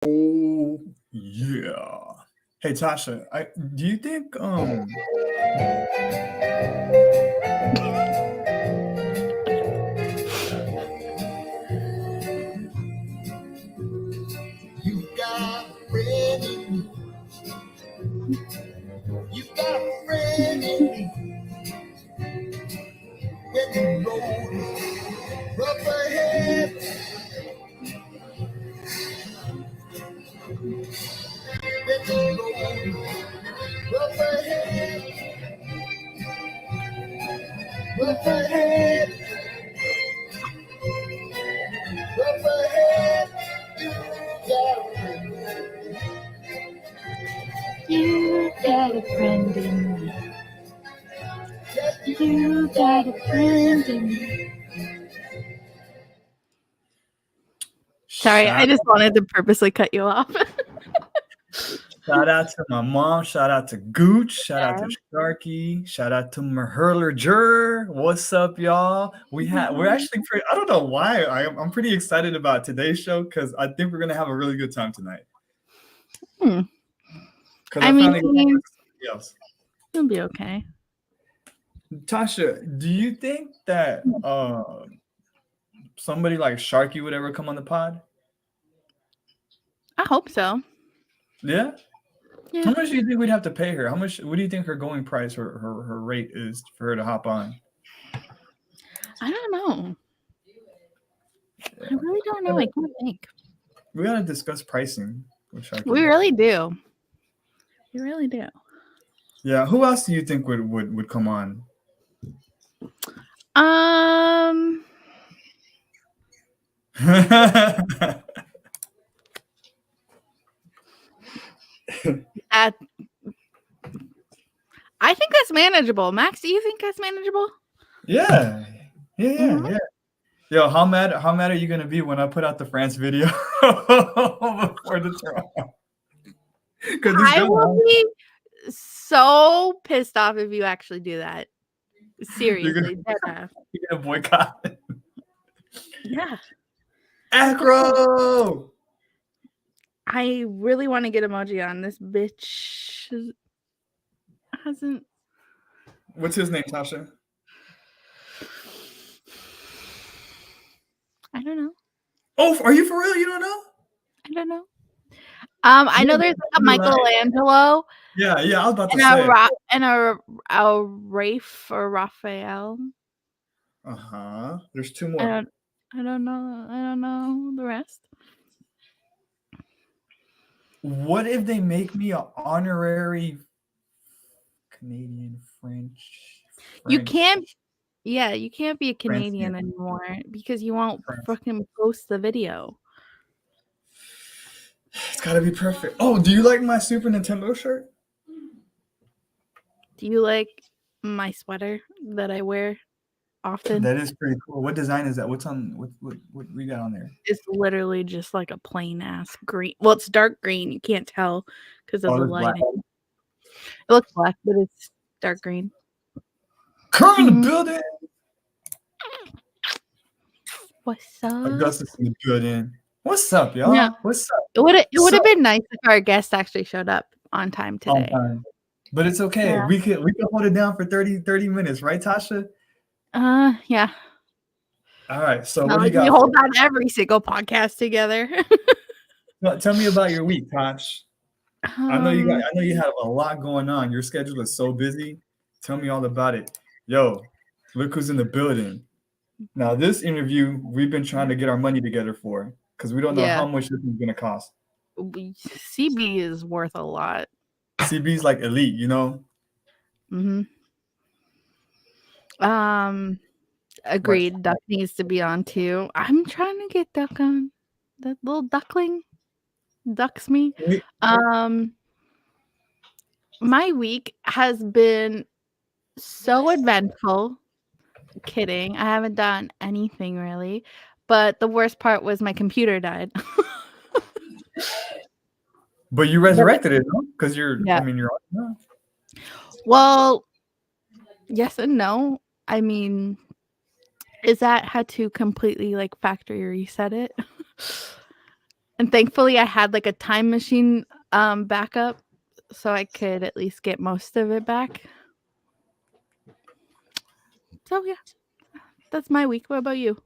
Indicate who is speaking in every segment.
Speaker 1: Oh yeah. Hey Tasha, do you think
Speaker 2: You got a friend in me. You got a friend in me. When the road is rough ahead, when the road is rough ahead, rough ahead, rough ahead, you got a friend in me. You got a friend in me.
Speaker 3: Sorry, I just wanted to purposely cut you off.
Speaker 1: shout out to my mom, shout out to Gooch, shout out to Sharky, shout out to Maherler Jur. What's up, y'all? We're actually pretty. I don't know why I'm pretty excited about today's show because I think we're gonna have a really good time tonight.
Speaker 3: I
Speaker 1: mean, else.
Speaker 3: It'll be okay.
Speaker 1: Tasha, do you think that somebody like Sharky would ever come on the pod?
Speaker 3: I hope so.
Speaker 1: Yeah?
Speaker 3: Yeah.
Speaker 1: How much do you think we'd have to pay her? What do you think her going price or her rate is for her to hop on?
Speaker 3: I don't know. Yeah. I really don't know. I can't think.
Speaker 1: We gotta discuss pricing with Sharky.
Speaker 3: We really do. We really do.
Speaker 1: Yeah. Who else do you think would come on?
Speaker 3: I think that's manageable. Max, do you think that's manageable?
Speaker 1: Yeah. Yo, how mad are you gonna be when I put out the France video before the trial?
Speaker 3: I will be so pissed off if you actually do that. Seriously,
Speaker 1: you're gonna boycott.
Speaker 3: Yeah.
Speaker 1: Acro.
Speaker 3: I really want to get emoji on. This bitch hasn't.
Speaker 1: What's his name, Tasha?
Speaker 3: I don't know.
Speaker 1: Oh, are you for real? You don't know?
Speaker 3: I don't know. I know there's like a Michelangelo.
Speaker 1: Yeah, I was about to say.
Speaker 3: And a Rafe or Raphael.
Speaker 1: There's two more.
Speaker 3: I don't know the rest.
Speaker 1: What if they make me an honorary Canadian French?
Speaker 3: You can't. Yeah, you can't be a Canadian anymore because you won't fucking post the video.
Speaker 1: It's gotta be perfect. Oh, do you like my Super Nintendo shirt?
Speaker 3: Do you like my sweater that I wear often?
Speaker 1: That is pretty cool. What design is that? What's on? What we got on there?
Speaker 3: It's literally just like a plain ass green. Well, it's dark green. You can't tell because of the lighting. Black. It looks black, but it's dark green.
Speaker 1: Come in the building.
Speaker 3: What's up?
Speaker 1: Augustus in the building. What's up, y'all?
Speaker 3: Yeah.
Speaker 1: What's up?
Speaker 3: It would have been nice if our guest actually showed up on time today.
Speaker 1: But it's okay. Yeah. We can hold it down for 30 minutes, right, Tasha?
Speaker 3: Yeah.
Speaker 1: All right. So what do you got?
Speaker 3: We hold down every single podcast together.
Speaker 1: Tell me about your week, Tosh. I know you have a lot going on. Your schedule is so busy. Tell me all about it. Yo, look who's in the building. Now, this interview, we've been trying to get our money together for because we don't know how much this is going to cost.
Speaker 3: CB is worth a lot.
Speaker 1: CB's like elite, you know?
Speaker 3: Mm-hmm. Agreed. Duck needs to be on too. I'm trying to get Duck on. That little duckling ducks me. My week has been so eventful. Kidding. I haven't done anything really. But the worst part was my computer died.
Speaker 1: But you resurrected it, no? Because you're on now.
Speaker 3: Well, yes and no. I mean, is that had to completely like factory reset it? And thankfully, I had like a time machine backup, so I could at least get most of it back. So yeah, that's my week. What about you?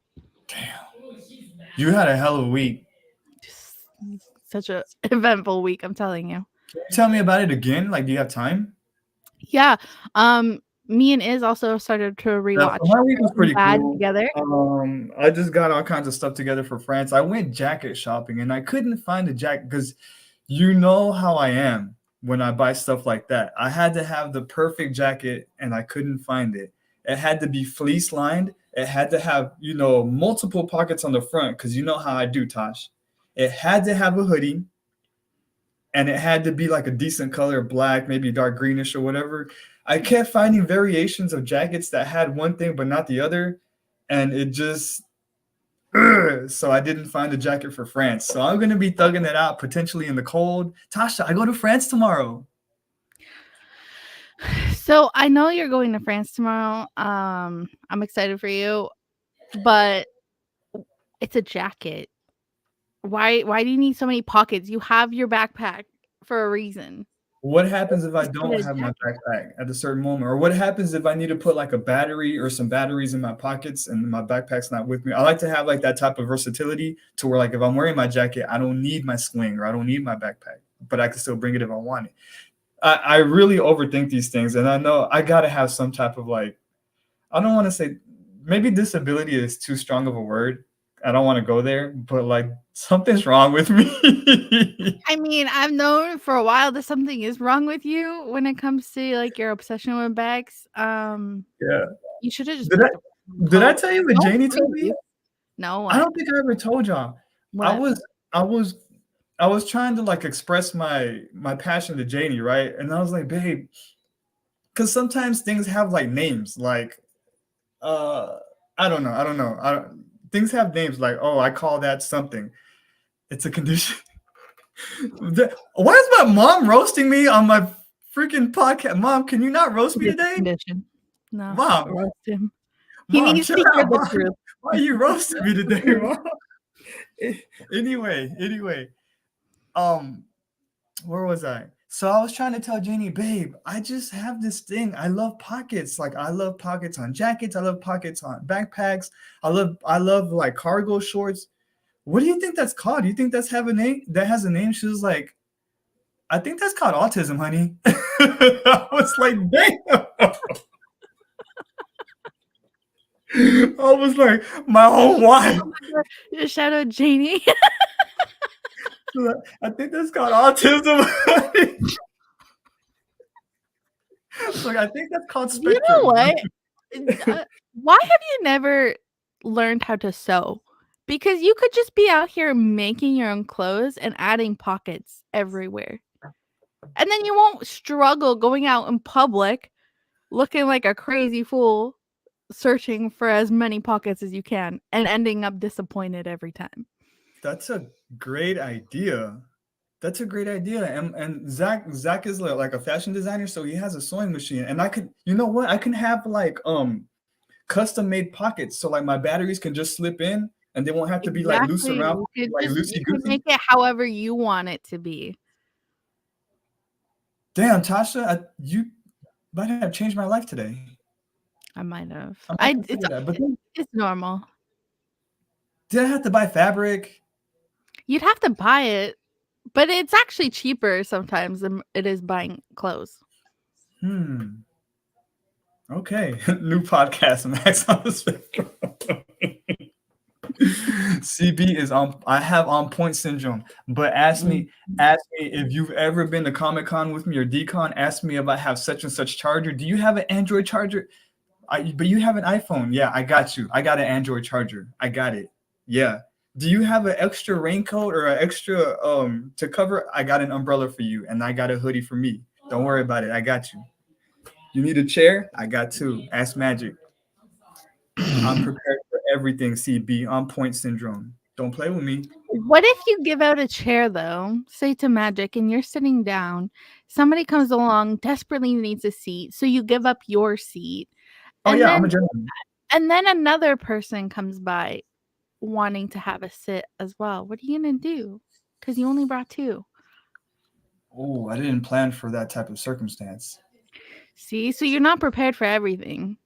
Speaker 1: Damn, you had a hell of a week.
Speaker 3: Just such a eventful week, I'm telling you.
Speaker 1: Can you tell me about it again? Like, do you have time?
Speaker 3: Yeah. Me and Iz also started to
Speaker 1: Yeah,
Speaker 3: rewatch
Speaker 1: so my week was
Speaker 3: Breaking
Speaker 1: pretty
Speaker 3: Bad
Speaker 1: cool.
Speaker 3: together.
Speaker 1: I just got all kinds of stuff together for France. I went jacket shopping and I couldn't find a jacket because you know how I am when I buy stuff like that. I had to have the perfect jacket and I couldn't find it. It had to be fleece lined. It had to have, multiple pockets on the front because you know how I do, Tosh. It had to have a hoodie and it had to be like a decent color, black, maybe dark greenish or whatever. I kept finding variations of jackets that had one thing but not the other, and it just so I didn't find a jacket for France. So I'm gonna be thugging it out potentially in the cold. Tasha, I go to France tomorrow.
Speaker 3: So I know you're going to France tomorrow. I'm excited for you, but it's a jacket. Why do you need so many pockets? You have your backpack for a reason.
Speaker 1: What happens if I
Speaker 3: Just get
Speaker 1: don't
Speaker 3: a
Speaker 1: have my
Speaker 3: jacket.
Speaker 1: backpack at a certain moment? Or what happens if I need to put like a battery or some batteries in my pockets and my backpack's not with me? I like to have like that type of versatility to where like if I'm wearing my jacket, I don't need my sling or I don't need my backpack, but I can still bring it if I want it. I really overthink these things, and I know I gotta have some type of like, I don't want to say, maybe disability is too strong of a word. I don't want to go there, but like something's wrong with me.
Speaker 3: I mean, I've known for a while that something is wrong with you when it comes to like your obsession with bags.
Speaker 1: Yeah.
Speaker 3: You should have just
Speaker 1: Did I
Speaker 3: picked up
Speaker 1: did I
Speaker 3: clothes.
Speaker 1: tell you what
Speaker 3: No one
Speaker 1: Janie told
Speaker 3: blames
Speaker 1: me?
Speaker 3: you. No
Speaker 1: I
Speaker 3: one.
Speaker 1: don't think I ever told y'all. I
Speaker 3: What?
Speaker 1: was I was I was trying to like express my passion to Janie, right? And I was like, babe, because sometimes things have like names, like uh I don't know. Things have names like, oh, I call that something. It's a condition. Why is my mom roasting me on my freaking podcast? Mom, can you not roast me
Speaker 3: It's a
Speaker 1: today?
Speaker 3: condition. No,
Speaker 1: Mom,
Speaker 3: roast him. He
Speaker 1: mom,
Speaker 3: needs
Speaker 1: chill
Speaker 3: to hear
Speaker 1: out,
Speaker 3: the
Speaker 1: mom.
Speaker 3: truth.
Speaker 1: Why are you roasting me today, mom? Anyway, um, where was I? So I was trying to tell Janie, babe, I just have this thing. I love pockets. Like I love pockets on jackets. I love pockets on backpacks. I love like cargo shorts. What do you think that's called? Do you think that's have a name? That has a name? She was like, I think that's called autism, honey. I was like, damn. I was like, my own wife.
Speaker 3: Oh my God. Shout out Janie.
Speaker 1: I think that's called autism. Like, I think that's called
Speaker 3: You know
Speaker 1: spectrum.
Speaker 3: what? Why have you never learned how to sew? Because you could just be out here making your own clothes and adding pockets everywhere. And then you won't struggle going out in public looking like a crazy fool searching for as many pockets as you can and ending up disappointed every time.
Speaker 1: That's a great idea. That's a great idea. And Zach is like a fashion designer, so he has a sewing machine. And I could, you know what? I can have like custom made pockets, so like my batteries can just slip in, and they won't have to be like loose
Speaker 3: Exactly.
Speaker 1: around, like
Speaker 3: You
Speaker 1: loosey
Speaker 3: could
Speaker 1: goosey.
Speaker 3: make it however you want it to be.
Speaker 1: Damn, Tasha, you might have changed my life today.
Speaker 3: I might have.
Speaker 1: I might consider that. But then,
Speaker 3: It's normal.
Speaker 1: did I have to buy fabric?
Speaker 3: You'd have to buy it, but it's actually cheaper sometimes than it is buying clothes.
Speaker 1: Okay. New podcast, Max on the spectrum. CB is on. I have on point syndrome. But ask me if you've ever been to Comic Con with me or DCon. Ask me if I have such and such charger. Do you have an Android charger? But you have an iPhone. Yeah, I got you. I got an Android charger. I got it. Yeah. Do you have an extra raincoat or an extra to cover? I got an umbrella for you, and I got a hoodie for me. Don't worry about it. I got you. You need a chair? I got two. Ask Magic. I'm prepared for everything, CB. On point syndrome. Don't play with me.
Speaker 3: What if you give out a chair though, say to Magic, and you're sitting down, somebody comes along, desperately needs a seat, so you give up your seat.
Speaker 1: Oh
Speaker 3: And
Speaker 1: yeah, I'm a
Speaker 3: then
Speaker 1: gentleman.
Speaker 3: another person comes by wanting to have a sit as well. What are you gonna do? because you only brought 2.
Speaker 1: Oh, I didn't plan for that type of circumstance.
Speaker 3: See, so you're not prepared for everything.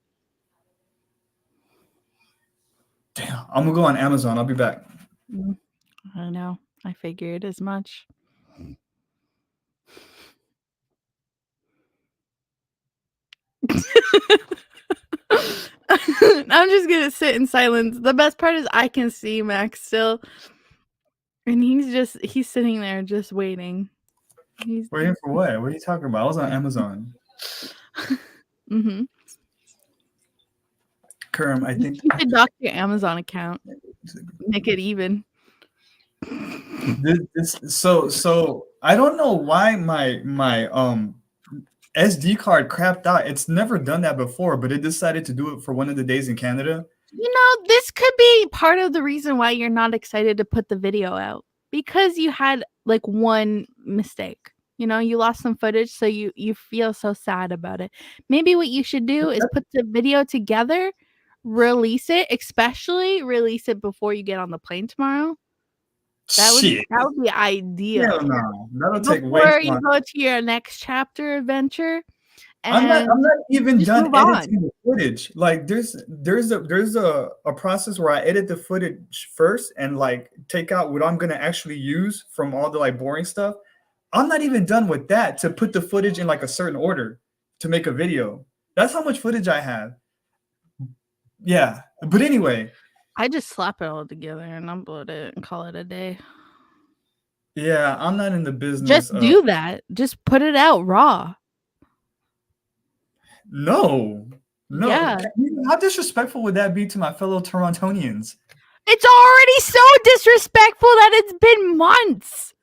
Speaker 1: Damn, I'm gonna go on Amazon. I'll be back.
Speaker 3: I don't know. I figured as much. I'm just gonna sit in silence. The best part is I can see Max still, and he's sitting there just waiting. He's
Speaker 1: Waiting for what? What are you talking about? I was on Amazon.
Speaker 3: mm-hmm.
Speaker 1: Kerm, I think
Speaker 3: You should dock your Amazon account. Make it even.
Speaker 1: So I don't know why my SD card crapped out. It's never done that before, but it decided to do it for one of the days in Canada.
Speaker 3: This could be part of the reason why you're not excited to put the video out, because you had like one mistake. You lost some footage, so you feel so sad about it. Maybe what you should do is put the video together, release it, especially release it before you get on the plane tomorrow. That would be ideal.
Speaker 1: Hell no. That'll take way
Speaker 3: Before
Speaker 1: too
Speaker 3: you
Speaker 1: long.
Speaker 3: go to your next chapter adventure.
Speaker 1: I'm not even done editing the footage. Like there's a process where I edit the footage first and like take out what I'm gonna actually use from all the like boring stuff. I'm not even done with that to put the footage in like a certain order to make a video. That's how much footage I have. Yeah, but anyway,
Speaker 3: I just slap it all together and upload it and call it a day.
Speaker 1: Yeah, I'm not in the business.
Speaker 3: Just do that. Just put it out raw.
Speaker 1: No.
Speaker 3: Yeah.
Speaker 1: How disrespectful would that be to my fellow Torontonians?
Speaker 3: It's already so disrespectful that it's been months.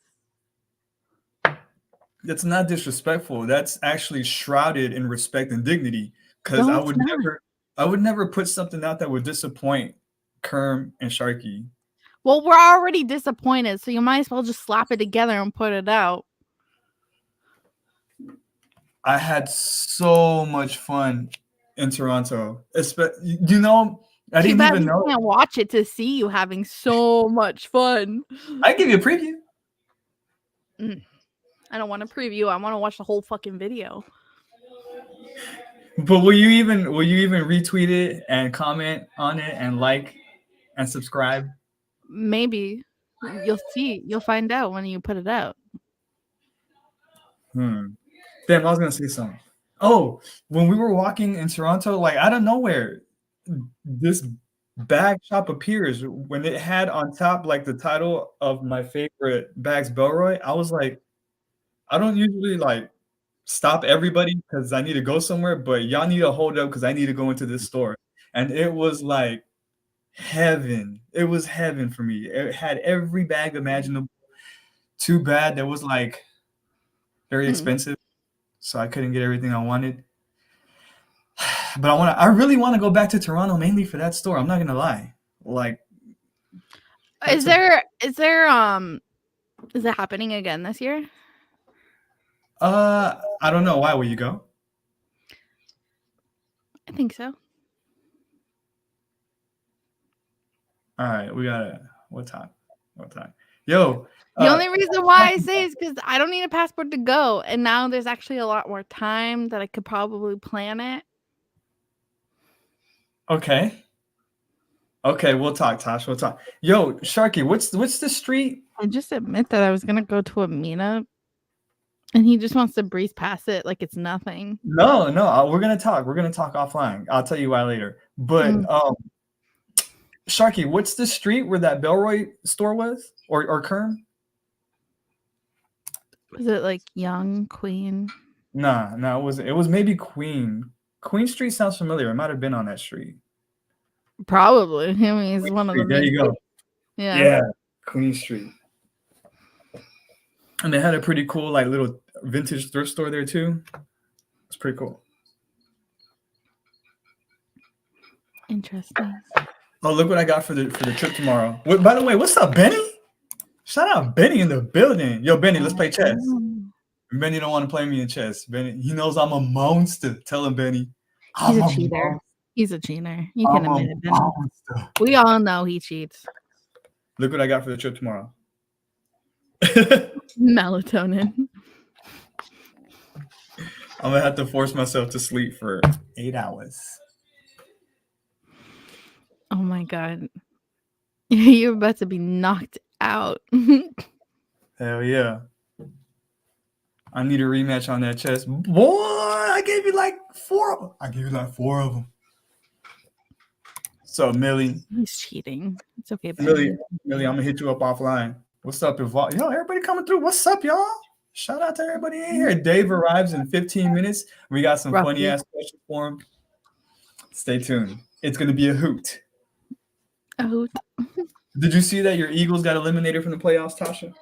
Speaker 1: That's not disrespectful. That's actually shrouded in respect and dignity. Because I would never put something out that would disappoint Kerm and Sharky.
Speaker 3: Well, we're already disappointed, so you might as well just slap it together and put it out.
Speaker 1: I had so much fun in Toronto. I didn't even know.
Speaker 3: You can't watch it to see you having so much fun.
Speaker 1: I give you a preview.
Speaker 3: I don't want a preview. I want to watch the whole fucking video.
Speaker 1: But will you even retweet it and comment on it and like and subscribe?
Speaker 3: Maybe. You'll see. You'll find out when you put it out.
Speaker 1: Damn, I was gonna say something. Oh, when we were walking in Toronto, like out of nowhere, this bag shop appears. When it had on top like the title of my favorite bags, Belroy, I was like, I don't usually like stop everybody because I need to go somewhere, but y'all need to hold up because I need to go into this store. And it was like heaven. It was heaven for me. It had every bag imaginable. Too bad that was like very expensive, so I couldn't get everything I wanted. But I really want to go back to Toronto mainly for that store. I'm not gonna lie. Like,
Speaker 3: is it happening again this year?
Speaker 1: I don't know. Why? Will you go?
Speaker 3: I think so.
Speaker 1: All right, what time? Yo.
Speaker 3: The only reason why I say is because I don't need a passport to go, and now there's actually a lot more time that I could probably plan it.
Speaker 1: Okay, we'll talk, Tosh. We'll talk. Yo, Sharky, what's the street?
Speaker 3: I just admit that I was gonna go to a meetup, and he just wants to breeze past it like it's nothing.
Speaker 1: No, we're gonna talk. We're gonna talk offline. I'll tell you why later. But Sharky, what's the street where that Belroy store was, or Kern?
Speaker 3: Was it like Young Queen?
Speaker 1: Nah, it was maybe Queen. Queen Street sounds familiar. I might have been on that street.
Speaker 3: Probably. I mean, it's one of the.
Speaker 1: There you go.
Speaker 3: Yeah,
Speaker 1: Queen Street. And they had a pretty cool, like, little vintage thrift store there too. It's pretty cool.
Speaker 3: Interesting.
Speaker 1: Oh, look what I got for the trip tomorrow. By the way, what's up, Benny? Shout out Benny in the building. Yo, Benny, let's play chess. Benny don't want to play me in chess. Benny, he knows I'm a monster. Tell him, Benny.
Speaker 3: He's a cheater. He's a cheater. You can admit it, Benny. We all know he cheats.
Speaker 1: Look what I got for the trip tomorrow.
Speaker 3: Melatonin.
Speaker 1: I'm gonna have to force myself to sleep for 8 hours.
Speaker 3: Oh my god. You're about to be knocked out.
Speaker 1: Hell yeah. I need a rematch on that chess. Boy, I gave you like 4 of them. I gave you like 4 of them. So, Millie.
Speaker 3: He's cheating. It's okay,
Speaker 1: Millie,
Speaker 3: baby.
Speaker 1: I'm gonna hit you up offline. What's up, Evolve? Yo, everybody coming through. What's up, y'all? Shout out to everybody in here. Dave arrives in 15 minutes. We got some funny ass questions for him. Stay tuned. It's gonna be a hoot.
Speaker 3: A hoot.
Speaker 1: Did you see that your Eagles got eliminated from the playoffs, Tasha?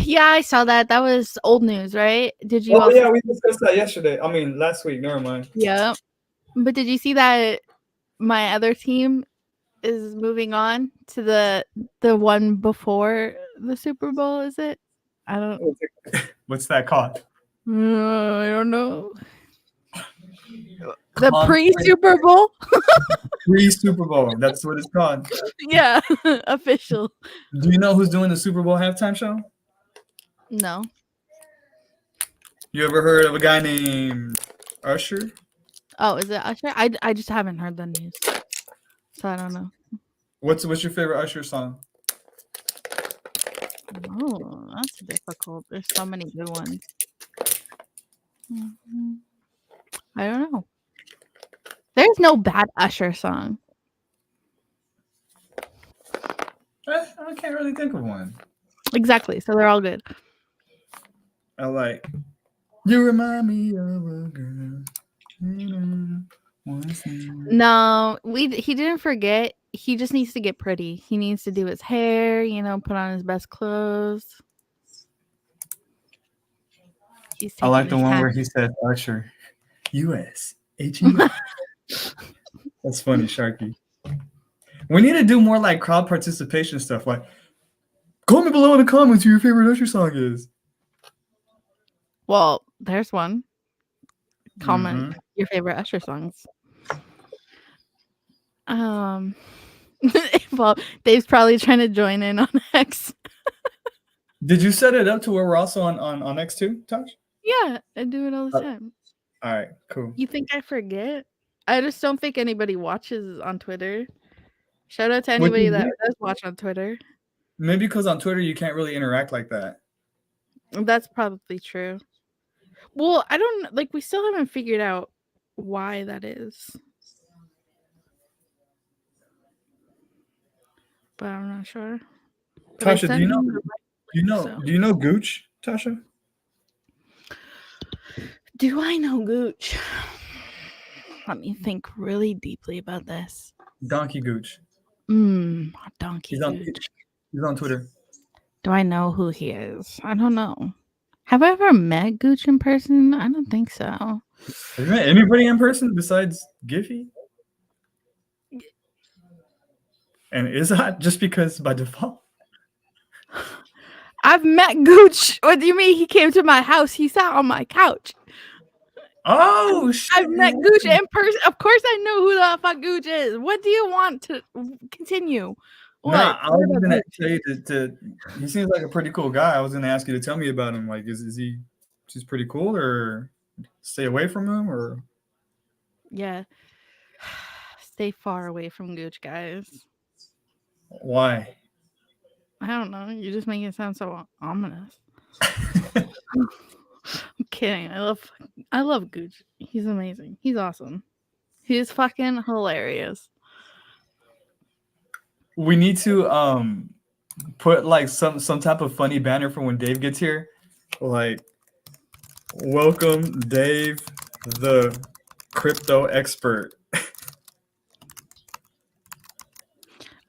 Speaker 3: Yeah, I saw that. That was old news, right? Did you?
Speaker 1: Oh yeah, we discussed that yesterday. I mean, last week. Never mind.
Speaker 3: Yeah, but did you see that my other team is moving on to the one before the Super Bowl? Is it? I don't.
Speaker 1: What's that called?
Speaker 3: I don't know. The pre-Super Bowl.
Speaker 1: Pre-Super Bowl. That's what it's called.
Speaker 3: Yeah, official.
Speaker 1: Do you know who's doing the Super Bowl halftime show?
Speaker 3: No.
Speaker 1: You ever heard of a guy named Usher?
Speaker 3: Oh, is it Usher? I just haven't heard the news, so I don't know.
Speaker 1: What's your favorite Usher song?
Speaker 3: Oh, that's difficult. There's so many good ones. I don't know. There's no bad Usher song.
Speaker 1: I can't really think of one.
Speaker 3: Exactly. So they're all good.
Speaker 1: I like You Remind Me of a Girl.
Speaker 3: No, he didn't forget. He just needs to get pretty. He needs to do his hair, put on his best clothes.
Speaker 1: I like the one where he said Usher. U.S. H-U-S. That's funny, Sharky. We need to do more like crowd participation stuff. Like, comment below in the comments who your favorite Usher song is.
Speaker 3: Well, there's one. Comment your favorite Usher songs. Well, Dave's probably trying to join in on X.
Speaker 1: Did you set it up to where we're also on X too, Tosh?
Speaker 3: Yeah, I do it all the time.
Speaker 1: All right, cool.
Speaker 3: You think I forget? I just don't think anybody watches on Twitter. Shout out to anybody that does watch on Twitter.
Speaker 1: Maybe because on Twitter you can't really interact like that.
Speaker 3: That's probably true. Well, I don't like. We still haven't figured out why that is, but I'm not sure. But
Speaker 1: Tasha, do you know Gooch, Tasha?
Speaker 3: Do I know Gooch? Let me think really deeply about this.
Speaker 1: Donkey Gooch.
Speaker 3: Donkey
Speaker 1: Gooch. He's on Twitter.
Speaker 3: Do I know who he is? I don't know. Have I ever met Gooch in person? I don't think so.
Speaker 1: Have you met anybody in person besides Giphy? And is that just because by default?
Speaker 3: I've met Gooch. What do you mean he came to my house? He sat on my couch.
Speaker 1: Oh, shit.
Speaker 3: I've met Gooch in person. Of course I know who the fuck Gooch is. What do you want to continue? What?
Speaker 1: Nah, I was going to tell you he seems like a pretty cool guy. I was going to ask you to tell me about him. Like, is he's pretty cool, or stay away from him, or?
Speaker 3: Yeah. Stay far away from Gooch, guys.
Speaker 1: Why?
Speaker 3: I don't know. You just make it sound so ominous. I'm kidding. I love Gooch. He's amazing. He's awesome. He's fucking hilarious.
Speaker 1: We need to put like some type of funny banner for when Dave gets here. Like, welcome Dave, the crypto expert.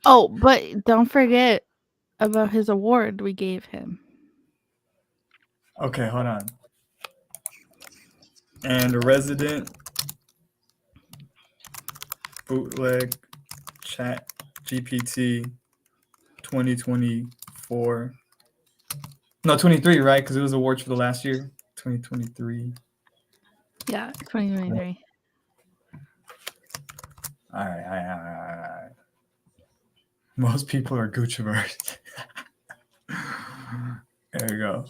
Speaker 3: Oh, but don't forget about his award we gave him.
Speaker 1: Okay, hold on. And resident bootleg Chatgpt 2024. No, 23, right? Because it was awards for the last year. 2023.
Speaker 3: Yeah, 2023.
Speaker 1: All right. Most people are Gucci-verse. There you go.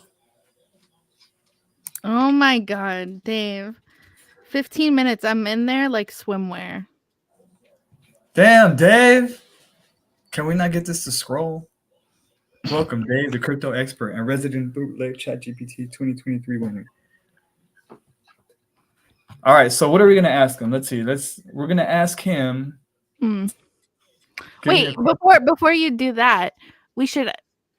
Speaker 3: Oh my God, Dave. 15 minutes. I'm in there like swimwear.
Speaker 1: Damn, Dave. Can we not get this to scroll? Welcome, Dave, the crypto expert and resident bootleg ChatGPT 2023 winner. All right, so what are we gonna ask him? Let's see. We're gonna ask him.
Speaker 3: Wait, before you do that, we should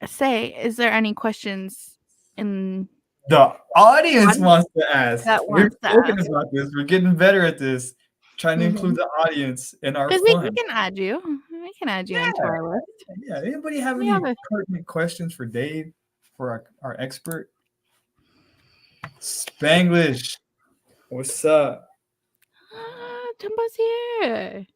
Speaker 3: say, is there any questions in
Speaker 1: the audience wants to ask? We've spoken
Speaker 3: ask.
Speaker 1: about this. We're getting better at this. Trying to include the audience in our fun.
Speaker 3: Because we can add you. We can add you into our list.
Speaker 1: Yeah. Anybody have any pertinent questions for Dave, for our expert? Spanglish. What's up?
Speaker 3: Jumbo's here.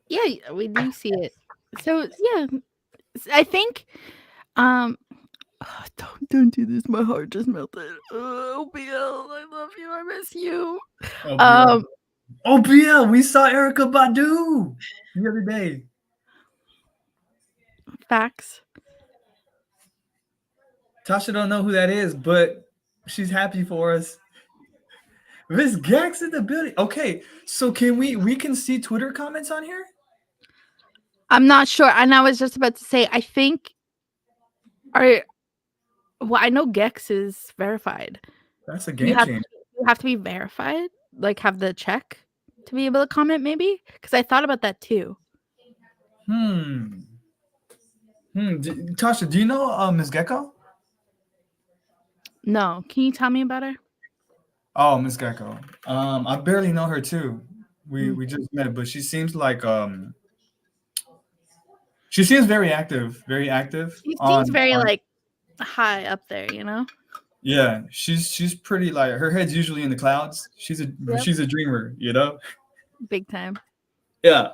Speaker 3: Yeah, we do see it. So yeah, I think don't do this. My heart just melted. Oh, BL, I love you. I miss you.
Speaker 1: BL, we saw Erica Badu the other day.
Speaker 3: Facts.
Speaker 1: Tasha don't know who that is, but she's happy for us. Miss Gax in the building. Okay, so can we can see Twitter comments on here?
Speaker 3: I'm not sure. And I was just about to say, I think I know Gex is verified.
Speaker 1: That's a game changer.
Speaker 3: You have to be verified, like have the check to be able to comment, maybe? Because I thought about that too.
Speaker 1: Tasha, do you know Ms. Gecko?
Speaker 3: No. Can you tell me about her?
Speaker 1: Oh, Ms. Gecko. I barely know her too. We just met, but she seems like she seems very active. Very active.
Speaker 3: She seems very like high up there, you know?
Speaker 1: Yeah, she's pretty, like, her head's usually in the clouds. She's a dreamer, you know?
Speaker 3: Big time.
Speaker 1: Yeah.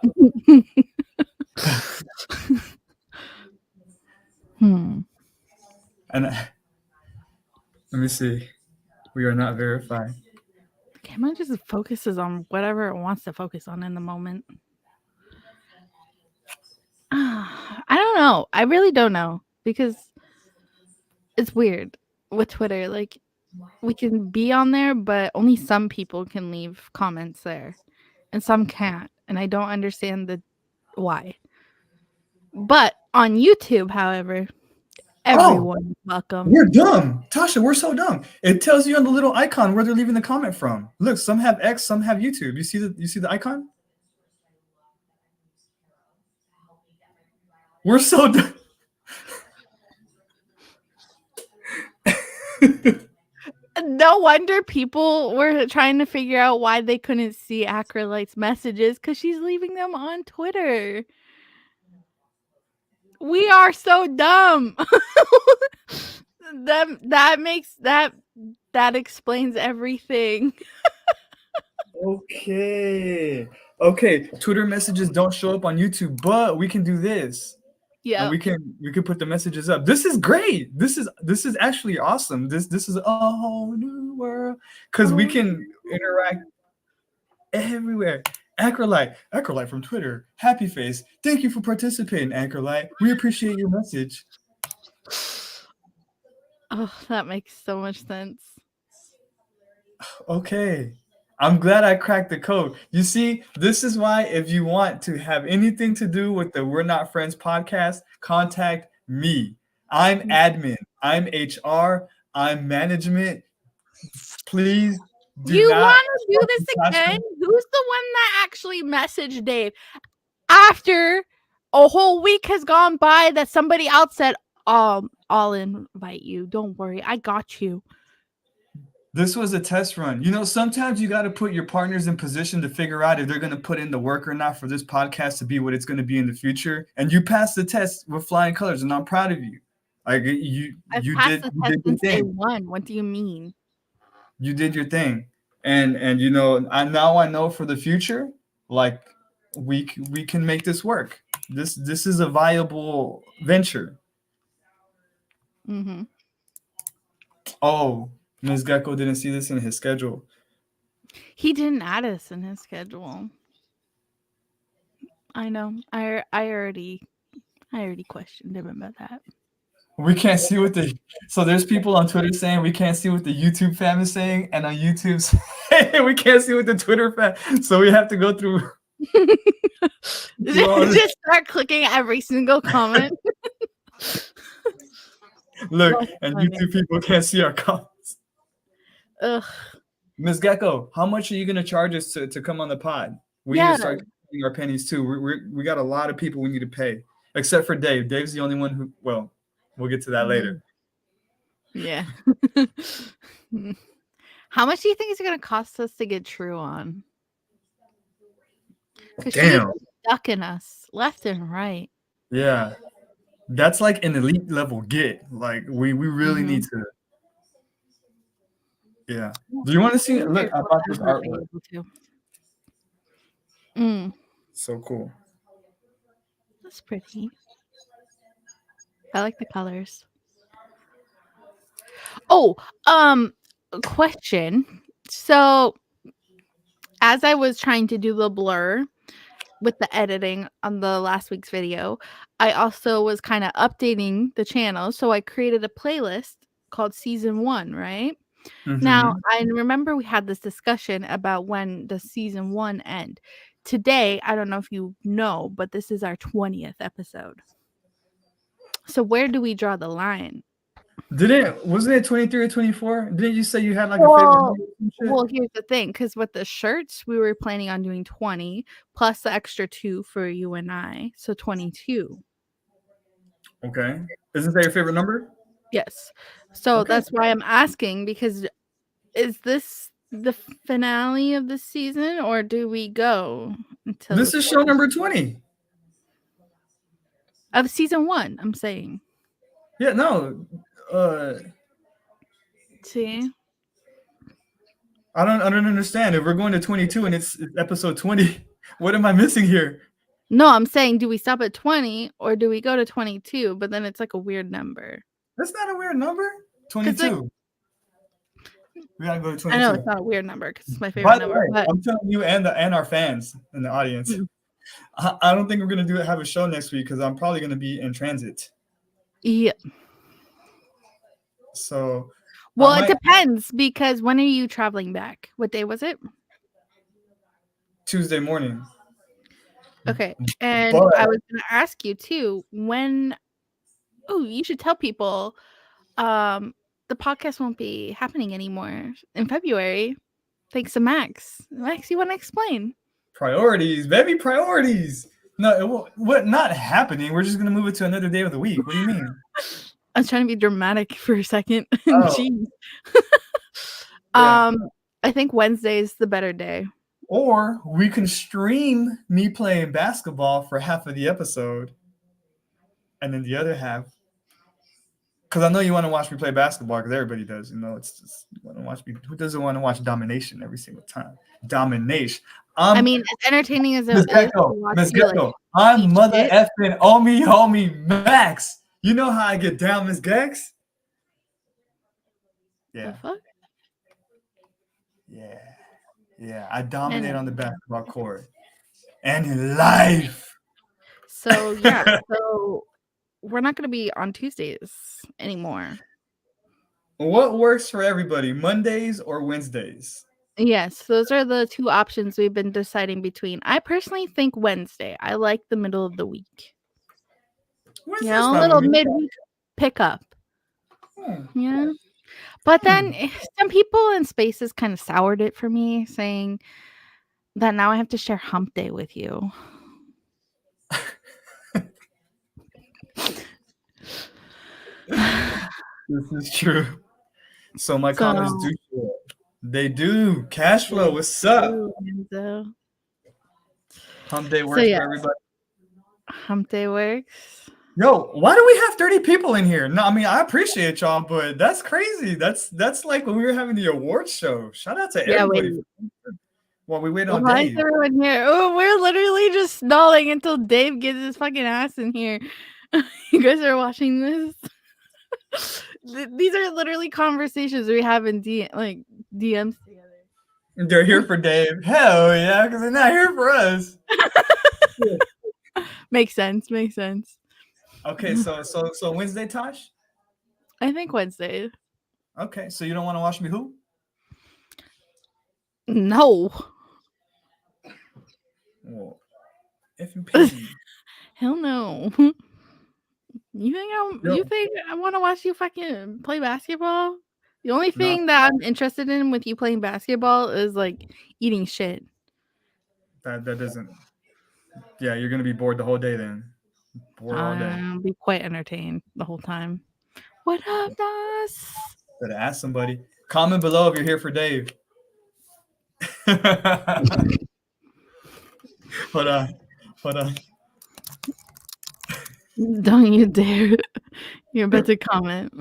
Speaker 1: And let me see. We are not verified.
Speaker 3: The camera just focuses on whatever it wants to focus on in the moment. I don't know. I really don't know, because it's weird with Twitter. Like, we can be on there, but only some people can leave comments there, and some can't. And I don't understand why. But on YouTube, however, everyone is welcome.
Speaker 1: We're dumb. Tasha, we're so dumb. It tells you on the little icon where they're leaving the comment from. Look, some have X, some have YouTube. You see the icon? We're so dumb.
Speaker 3: No wonder people were trying to figure out why they couldn't see Acrolite's messages, because she's leaving them on Twitter. We are so dumb. that explains everything.
Speaker 1: Okay. Twitter messages don't show up on YouTube, but we can do this. Yeah, we can put the messages up. This is great. This is actually awesome. This is a whole new world, because we can interact everywhere. Acrolite from Twitter. Happy face. Thank you for participating, Acrolite. We appreciate your message.
Speaker 3: Oh, that makes so much sense.
Speaker 1: Okay. I'm glad I cracked the code. You see, this is why, if you want to have anything to do with the We're Not Friends podcast, contact me. I'm admin. I'm HR. I'm management. Please do
Speaker 3: you
Speaker 1: not.
Speaker 3: Want to do this again? Who's the one that actually messaged Dave after a whole week has gone by that somebody else said, I'll invite you. Don't worry. I got you.
Speaker 1: This was a test run. You know, sometimes you got to put your partners in position to figure out if they're going to put in the work or not for this podcast to be what it's going to be in the future. And you passed the test with flying colors, and I'm proud of you. Like, you did your thing.
Speaker 3: What do you mean?
Speaker 1: You did your thing, and you know, I know for the future, like, we can make this work. This is a viable venture.
Speaker 3: Mm-hmm.
Speaker 1: Oh. Ms. Gecko didn't see this in his schedule.
Speaker 3: He didn't add us in his schedule. I know. I already questioned him about that.
Speaker 1: We can't see what the so there's people on Twitter saying we can't see what the YouTube fam is saying, and on YouTube saying we can't see what the Twitter fam. So we have to go through.
Speaker 3: Just start clicking every single comment.
Speaker 1: Look,
Speaker 3: That's
Speaker 1: and
Speaker 3: funny.
Speaker 1: YouTube people can't see our comments.
Speaker 3: Ugh.
Speaker 1: Ms. Gecko, how much are you gonna charge us to come on the pod? We need to start getting our pennies too. We got a lot of people we need to pay, except for Dave. Dave's the only one who. Well, we'll get to that later.
Speaker 3: Yeah. How much do you think it's gonna cost us to get True on? Because she's ducking us left and right.
Speaker 1: Yeah, that's like an elite level get. Like we really need to. Yeah. Do you want to see? Look, I bought this artwork. So cool.
Speaker 3: That's pretty. I like the colors. Oh, question. So, as I was trying to do the blur with the editing on the last week's video, I also was kind of updating the channel. So I created a playlist called Season 1, right? Now, I remember we had this discussion about when does Season 1 end. Today, I don't know if you know, but this is our 20th episode. So where do we draw the line?
Speaker 1: Wasn't it 23 or 24? Didn't you say you had like a favorite?
Speaker 3: Well, here's the thing, because with the shirts, we were planning on doing 20 plus the extra 2 for you and I, so 22.
Speaker 1: Okay. Isn't that your favorite number?
Speaker 3: Yes. So that's why I'm asking, because is this the finale of the season, or do we go until
Speaker 1: this is show number 20
Speaker 3: of season 1? I'm saying.
Speaker 1: Yeah, no.
Speaker 3: See,
Speaker 1: I don't understand. If we're going to 22 and it's episode 20, what am I missing here?
Speaker 3: No, I'm saying, do we stop at 20 or do we go to 22? But then it's like a weird number.
Speaker 1: That's not a weird number. 22. We gotta go to 22.
Speaker 3: I know it's not a weird number because it's my favorite number. But
Speaker 1: I'm telling you and our fans in the audience, I don't think we're gonna have a show next week because I'm probably gonna be in transit.
Speaker 3: Yeah.
Speaker 1: So.
Speaker 3: Well, it depends, because when are you traveling back? What day was it?
Speaker 1: Tuesday morning.
Speaker 3: Okay. And I was going to ask you too, you should tell people the podcast won't be happening anymore in February. Thanks to Max. Max, you want to explain?
Speaker 1: Priorities, baby, priorities. No, what not happening? We're just going to move it to another day of the week. What do you mean?
Speaker 3: I was trying to be dramatic for a second. Jeez. I think Wednesday is the better day.
Speaker 1: Or we can stream me playing basketball for half of the episode, and then the other half. Because I know you want to watch me play basketball, because everybody does. You know, it's just you want to watch me. Who doesn't want to watch domination every single time? Domination.
Speaker 3: I mean, as entertaining as it is.
Speaker 1: Miss Gecko, I'm mother effing homie Max. You know how I get down, Miss Gex? Yeah.
Speaker 3: The fuck?
Speaker 1: Yeah. I dominate on the basketball court and in life.
Speaker 3: So yeah, we're not going to be on Tuesdays anymore.
Speaker 1: What works for everybody, Mondays or Wednesdays?
Speaker 3: Yes, those are the two options we've been deciding between. I personally think Wednesday. I like the middle of the week. A little midweek pickup. Yeah. But then some people in Spaces kind of soured it for me, saying that now I have to share hump day with you.
Speaker 1: This is true. So my comments do show up. They do. Cash flow, what's up? Hump day works for everybody.
Speaker 3: Hump day works.
Speaker 1: Yo, why do we have 30 people in here? No, I mean, I appreciate y'all, but that's crazy. That's like when we were having the awards show. Shout out to everybody. While we wait on Dave. Why is
Speaker 3: everyone here? Oh, we're literally just stalling until Dave gets his fucking ass in here. You guys are watching this? These are literally conversations we have in DMs together.
Speaker 1: They're here for Dave. Hell yeah, because they're not here for us.
Speaker 3: Makes sense. Makes sense.
Speaker 1: Okay, so Wednesday, Tosh?
Speaker 3: I think Wednesday.
Speaker 1: Okay, so you don't want to watch me hoop?
Speaker 3: No.
Speaker 1: Well, if you pay me.
Speaker 3: Hell no. You
Speaker 1: Yo,
Speaker 3: think I want to watch you fucking play basketball? The only
Speaker 1: no,
Speaker 3: thing that I'm interested in with you playing basketball is like eating shit.
Speaker 1: that doesn't. Yeah, you're gonna be bored the whole day then. Bored all day.
Speaker 3: I'll be quite entertained the whole time. What up, Das?
Speaker 1: Better ask somebody. Comment below if you're here for Dave. Hold on.
Speaker 3: Don't you dare. You're about to comment.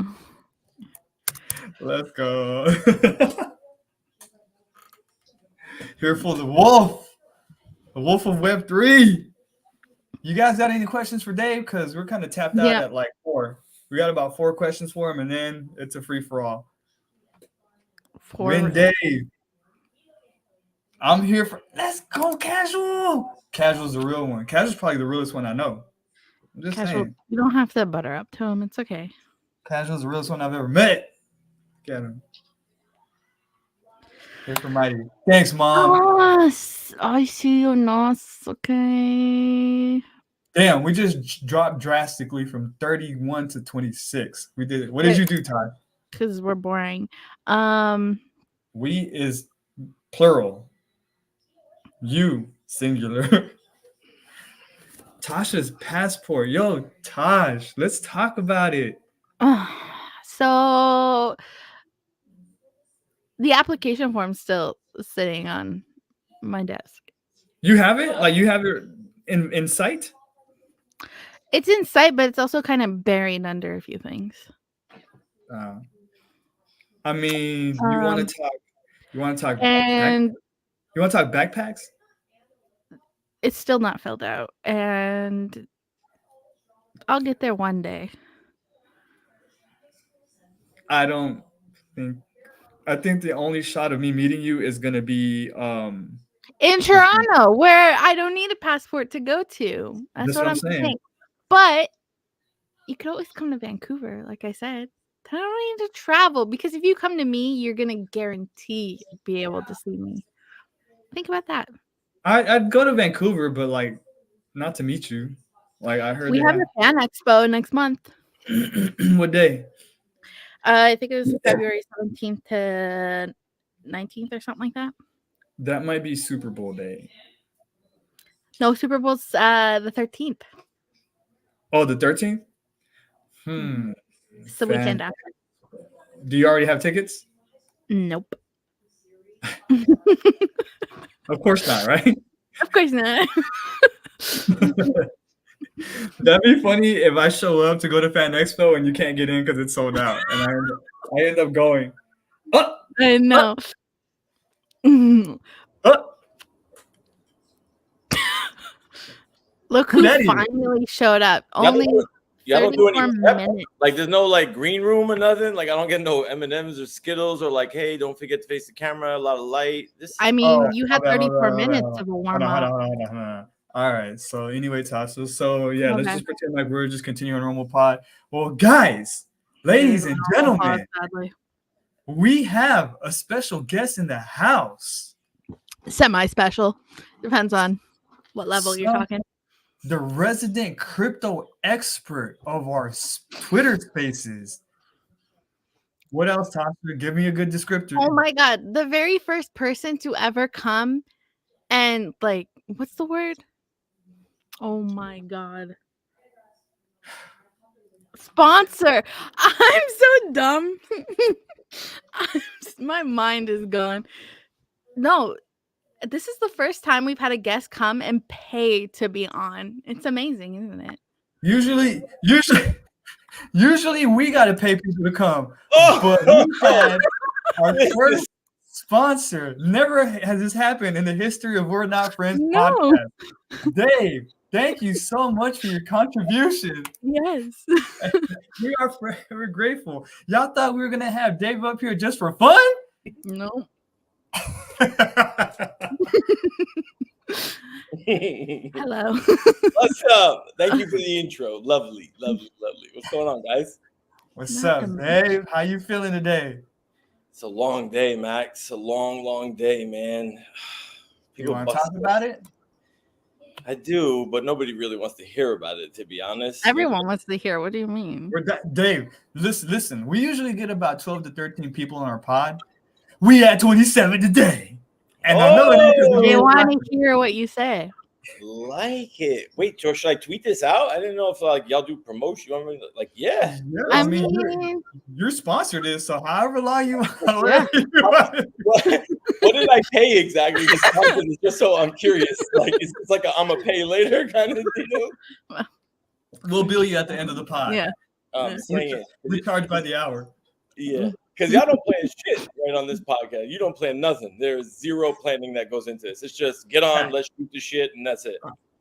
Speaker 1: Let's go. Here for the wolf of Web3. You guys got any questions for Dave? Because we're kind of tapped out at like 4. We got about 4 questions for him, and then it's a free for all. Win Dave. I'm here for. Let's go, Casual. Casual's the real one. Casual's probably the realest one I know. I'm just saying.
Speaker 3: You don't have to butter up to him. It's okay.
Speaker 1: Casual's the realest one I've ever met. Get him. Here for Mighty. Thanks, Mom.
Speaker 3: Nos. I see you, Nos. Okay.
Speaker 1: Damn, we just dropped drastically from 31 to 26. We did it. What did you do, Todd?
Speaker 3: Because we're boring.
Speaker 1: We is plural. You singular. Tasha's passport. Yo, Tosh, let's talk about it.
Speaker 3: So the application form's still sitting on my desk.
Speaker 1: You have it? Like you have it in sight?
Speaker 3: It's in sight, but it's also kind of buried under a few things.
Speaker 1: I mean, you want to talk? You want to talk?
Speaker 3: And
Speaker 1: you want to talk backpacks?
Speaker 3: It's still not filled out, and I'll get there one day.
Speaker 1: I think the only shot of me meeting you is gonna be
Speaker 3: in Toronto, where I don't need a passport to go to. That's what I'm saying. But you could always come to Vancouver, like I said. I don't need to travel, because if you come to me, you're gonna guarantee be able to see me. Think about that.
Speaker 1: I'd go to Vancouver, but like not to meet you. Like I heard
Speaker 3: we have a fan expo next month.
Speaker 1: What day?
Speaker 3: I think it was February 17th to 19th or something like that.
Speaker 1: That might be Super Bowl day.
Speaker 3: No, Super Bowl's the 13th.
Speaker 1: Oh, the 13th?
Speaker 3: It's the weekend after.
Speaker 1: Do you already have tickets?
Speaker 3: Nope.
Speaker 1: Of course not, right?
Speaker 3: Of course not.
Speaker 1: That'd be funny if I show up to go to Fan Expo and you can't get in because it's sold out, and I end up going.
Speaker 3: I know. Look who finally showed up. Only
Speaker 4: y'all don't do any minutes. Like there's no like green room or nothing. Like I don't get no M&Ms or Skittles or like, hey, don't forget to face the camera. A lot of light.
Speaker 3: You had 34 minutes of a warm up.
Speaker 1: Hold on. All right. So anyway, Tasha. So yeah, let's just pretend like we're just continuing our normal pod. Well, guys, ladies and gentlemen, we have a special guest in the house.
Speaker 3: Semi-special. Depends on what level you're talking.
Speaker 1: The resident crypto expert of our Twitter spaces. What else, Tasha? Give me a good descriptor.
Speaker 3: Oh my God. The very first person to ever come and like, what's the word? Oh my God. Sponsor. I'm so dumb. My mind is gone. No. This is the first time we've had a guest come and pay to be on. It's amazing, isn't it?
Speaker 1: Usually we got to pay people to come. But we had our first sponsor. Never has this happened in the history of We're Not Friends podcast. Dave, thank you so much for your contribution.
Speaker 3: Yes.
Speaker 1: We're grateful. Y'all thought we were going to have Dave up here just for fun?
Speaker 3: No. Hello.
Speaker 4: What's up? Thank you for the intro. Lovely. What's going on, guys?
Speaker 1: What's up, Dave? How you feeling today?
Speaker 4: It's a long day, Max. A long day, man.
Speaker 1: You want to talk about it?
Speaker 4: I do, but nobody really wants to hear about it, to be honest.
Speaker 3: Everyone wants to hear. What do you mean?
Speaker 1: Dave, listen. We usually get about 12 to 13 people on our pod. We had 27 today. And I know
Speaker 3: they want to hear what you say.
Speaker 4: Like it. Wait, George, should I tweet this out? I didn't know if like y'all do promotion. You want me to, like, yeah.
Speaker 3: I mean,
Speaker 1: you're sponsored this, so however long you
Speaker 3: yeah.
Speaker 4: What did I pay exactly? Just so I'm curious. Like it's like I'm a pay later kind of deal.
Speaker 1: We'll bill you at the end of the pod.
Speaker 3: Yeah.
Speaker 1: We charge by the hour.
Speaker 4: Yeah. Because y'all don't plan shit right on this podcast. You don't plan nothing. There's zero planning that goes into this. It's just get on, let's shoot the shit, and that's it.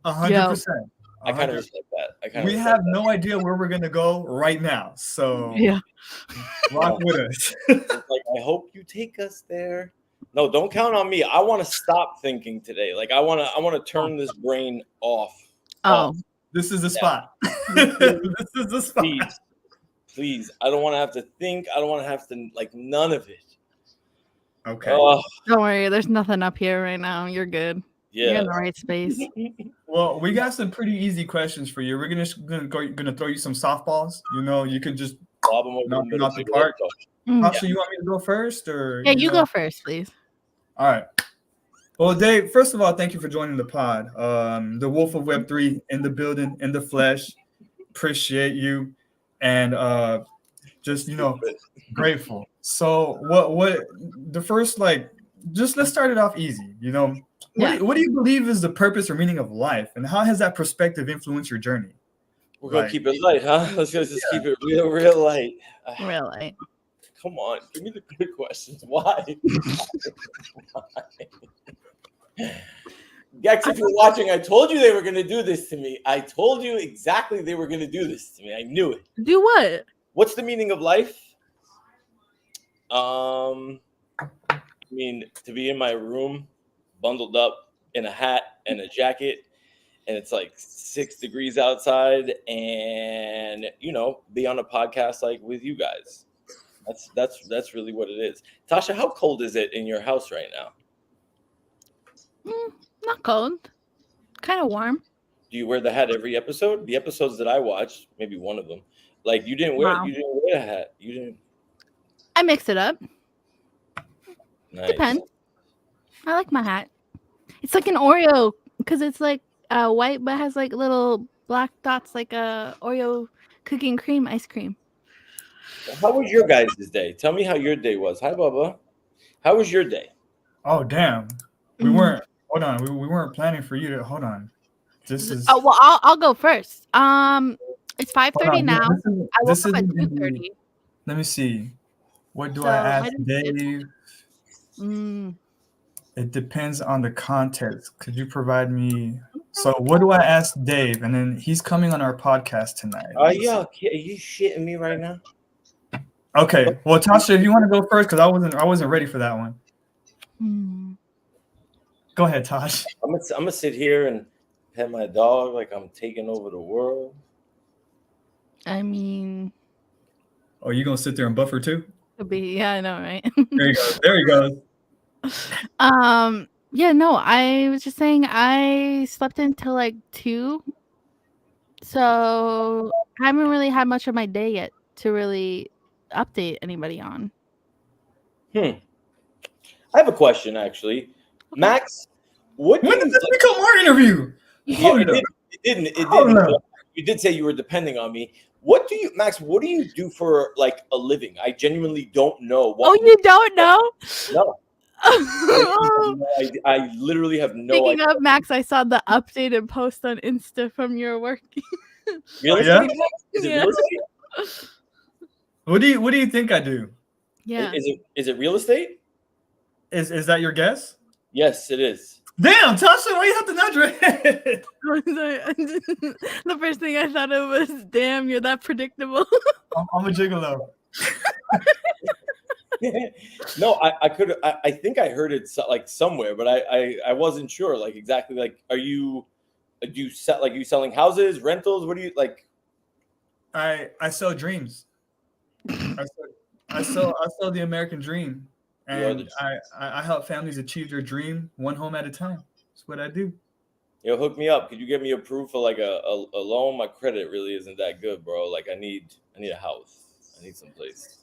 Speaker 1: 100%.
Speaker 4: I kind of respect that.
Speaker 1: We have no idea where we're gonna go right now, so rock with us.
Speaker 4: Like, I hope you take us there. No, don't count on me. I want to stop thinking today. Like I want to turn this brain off.
Speaker 1: This is the spot. This is the spot.
Speaker 4: Please, I don't want to have to think. I don't want to have to like none of it.
Speaker 1: Okay.
Speaker 3: Don't worry. There's nothing up here right now. You're good.
Speaker 4: Yeah.
Speaker 3: You're in the right space.
Speaker 1: Well, we got some pretty easy questions for you. We're gonna throw you some softballs. You know, you can just knock them off the park. So you want me to go first, or
Speaker 3: you go first, please.
Speaker 1: All right. Well, Dave, first of all, thank you for joining the pod. The Wolf of Web3 in the building, in the flesh. Appreciate you. And just grateful. So what the first just let's start it off easy. What do you believe is the purpose or meaning of life, and how has that perspective influenced your journey?
Speaker 4: We're gonna keep it light, huh? Let's just keep it real light.
Speaker 3: Real light.
Speaker 4: Come on, give me the good questions. Why? Gex, if you're watching, I told you they were going to do this to me. I told you exactly they were going to do this to me. I knew it.
Speaker 3: Do what?
Speaker 4: What's the meaning of life? I mean, to be in my room, bundled up in a hat and a jacket, and it's like 6 degrees outside, and be on a podcast like with you guys. That's really what it is. Tasha, how cold is it in your house right now?
Speaker 3: Not cold. Kind of warm.
Speaker 4: Do you wear the hat every episode? The episodes that I watched, maybe one of them, like you didn't wear a hat. You didn't.
Speaker 3: I mix it up.
Speaker 4: Nice.
Speaker 3: Depends. I like my hat. It's like an Oreo because it's like white but has like little black dots, like a Oreo cookie and cream ice cream.
Speaker 4: How was your guys' day? Tell me how your day was. Hi, Bubba. How was your day?
Speaker 1: Oh, damn. We weren't. Hold on. We weren't planning for you to. Hold on. This is.
Speaker 3: Oh well, I'll go first. It's 5:30 now. I woke up at 2:30.
Speaker 1: Let me see. What do I ask Dave? It depends on the context. Could you provide me? So what do I ask Dave? And then he's coming on our podcast tonight.
Speaker 4: Are you shitting me right now?
Speaker 1: Okay. Well, Tasha, if you want to go first, because I wasn't ready for that one. Go ahead, Tosh.
Speaker 4: I'm gonna sit here and pet my dog like I'm taking over the world.
Speaker 3: I mean,
Speaker 1: oh, you gonna sit there and buffer too?
Speaker 3: Could be. Yeah, I know, right?
Speaker 1: There he goes.
Speaker 3: Yeah, no, I was just saying I slept until like 2, so I haven't really had much of my day yet to really update anybody on.
Speaker 4: I have a question, actually. Max, when
Speaker 1: did this become our interview?
Speaker 4: It didn't. You did say you were depending on me. What do you do for like a living? I genuinely don't know.
Speaker 3: You don't know?
Speaker 4: No. I literally have no
Speaker 3: Speaking
Speaker 4: idea.
Speaker 3: of Max, I saw the updated post on Insta from your work.
Speaker 4: Real estate? Is it real estate?
Speaker 1: What do you think I do?
Speaker 3: Yeah.
Speaker 4: Is it real estate?
Speaker 1: Is that your guess?
Speaker 4: Yes, it is.
Speaker 1: Damn, Tasha, why you have to nod your head?
Speaker 3: The first thing I thought of was, damn, you're that predictable.
Speaker 1: I'm a gigolo.
Speaker 4: No, I think I heard it like somewhere, but I wasn't sure like exactly like are you you selling houses, rentals? What do you like?
Speaker 1: I sell dreams. I sell the American dream,
Speaker 4: You are the
Speaker 1: and I help families achieve their dream one home at a time. That's what I do.
Speaker 4: hook me up. Could you get me approved for like a loan? My credit really isn't that good, bro. Like I need a house. I need some place.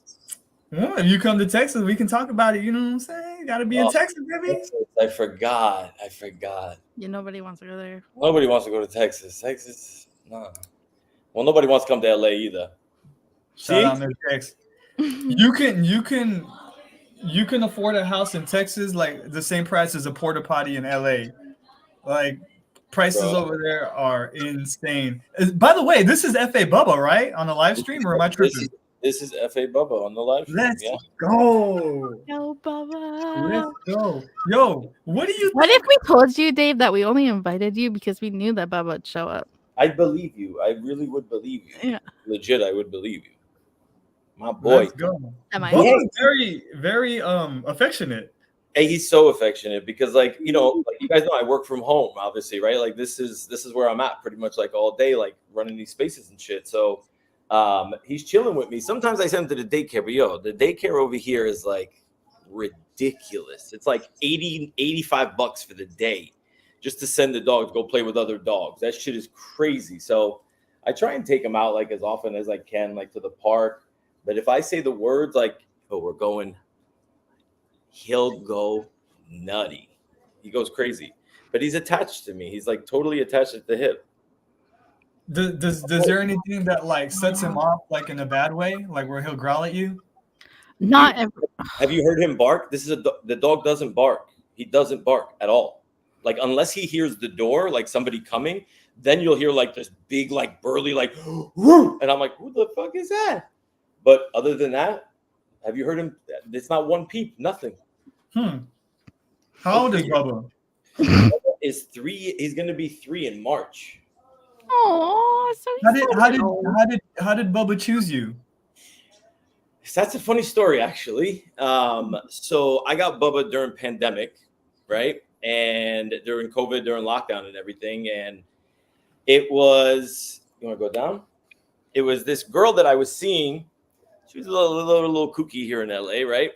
Speaker 1: Well, if you come to Texas, we can talk about it. You know what I'm saying? Got to be in
Speaker 4: Oh,
Speaker 1: Texas, baby.
Speaker 4: Texas. I forgot.
Speaker 3: Yeah, nobody wants to go there.
Speaker 4: Nobody wants to go to Texas. Texas, nah. Well, nobody wants to come to LA either.
Speaker 1: Shout
Speaker 4: See?
Speaker 1: out Miss Tex. You can afford a house in Texas like the same price as a porta potty in LA. Like prices
Speaker 4: Bro.
Speaker 1: over there are insane. By the way, this is FA Bubba, right? On the live stream, or am I tripping?
Speaker 4: This is FA Bubba on the live stream.
Speaker 1: Let's
Speaker 4: Yeah.
Speaker 1: go.
Speaker 3: Yo, Bubba.
Speaker 1: Let's go. Yo, what do you
Speaker 3: What
Speaker 1: think?
Speaker 3: if we told you, Dave, that we only invited you because we knew that Bubba would show up?
Speaker 4: I'd believe you. I really would believe you.
Speaker 3: Yeah.
Speaker 4: Legit, I would believe you. My boy.
Speaker 1: Let's go.
Speaker 3: Am I?
Speaker 1: Bubba's very, very affectionate.
Speaker 4: Hey, he's so affectionate because, like, you know, like you guys know, I work from home, obviously, right? Like, this is where I'm at pretty much like all day, like running these spaces and shit. So, he's chilling with me. Sometimes I send him to the daycare, but yo, the daycare over here is like ridiculous. It's like 80, 85 bucks for the day just to send the dog to go play with other dogs. That shit is crazy. So, I try and take him out like as often as I can, like to the park. But if I say the words like, "Oh, we're going," he'll go nutty. He goes crazy, but he's attached to me. He's like totally attached at the hip.
Speaker 1: Does there anything that like sets him off like in a bad way, like where he'll growl at you?
Speaker 3: Not ever.
Speaker 4: Have you heard him bark? The dog doesn't bark. He doesn't bark at all. Like unless he hears the door, like somebody coming, then you'll hear like this big, like burly, like, whoo! And I'm like, who the fuck is that? But other than that, have you heard him? It's not one peep, nothing.
Speaker 1: How old is Bubba?
Speaker 4: Is 3? He's gonna be 3 in March.
Speaker 3: Oh, so
Speaker 1: How did Bubba choose you?
Speaker 4: That's a funny story, actually. So I got Bubba during pandemic, right? And during COVID, during lockdown and everything. And it was, you want to go down? It was this girl that I was seeing. She was a little kooky here in LA, right?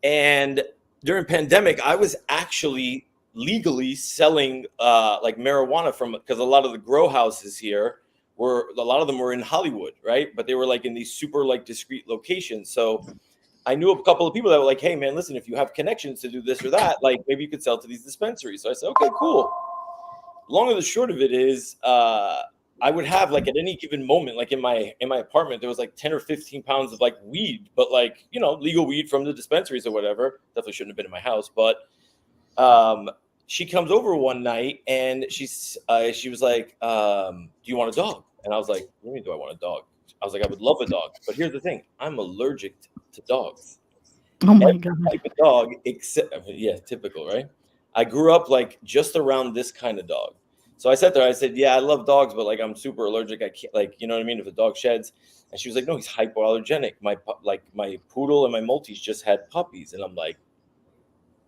Speaker 4: And during pandemic, I was actually legally selling like marijuana because a lot of the grow houses here a lot of them were in Hollywood, right? But they were like in these super like discreet locations. So I knew a couple of people that were like, hey man, listen, if you have connections to do this or that, like maybe you could sell to these dispensaries. So I said, okay, cool. Long and the short of it is I would have like at any given moment, like in my apartment, there was like 10 or 15 pounds of like weed, but like, you know, legal weed from the dispensaries or whatever. Definitely shouldn't have been in my house. But she comes over one night and she was like, do you want a dog? And I was like, what do you mean, do I want a dog? I was like, I would love a dog. But here's the thing. I'm allergic to dogs.
Speaker 3: Oh my God.
Speaker 4: Type of dog, except, yeah, typical, right? I grew up like just around this kind of dog. So I said to her, I said, yeah, I love dogs, but like I'm super allergic. I can't, like, you know what I mean? If a dog sheds. And she was like, no, he's hypoallergenic. My poodle and my Maltese just had puppies. And I'm like,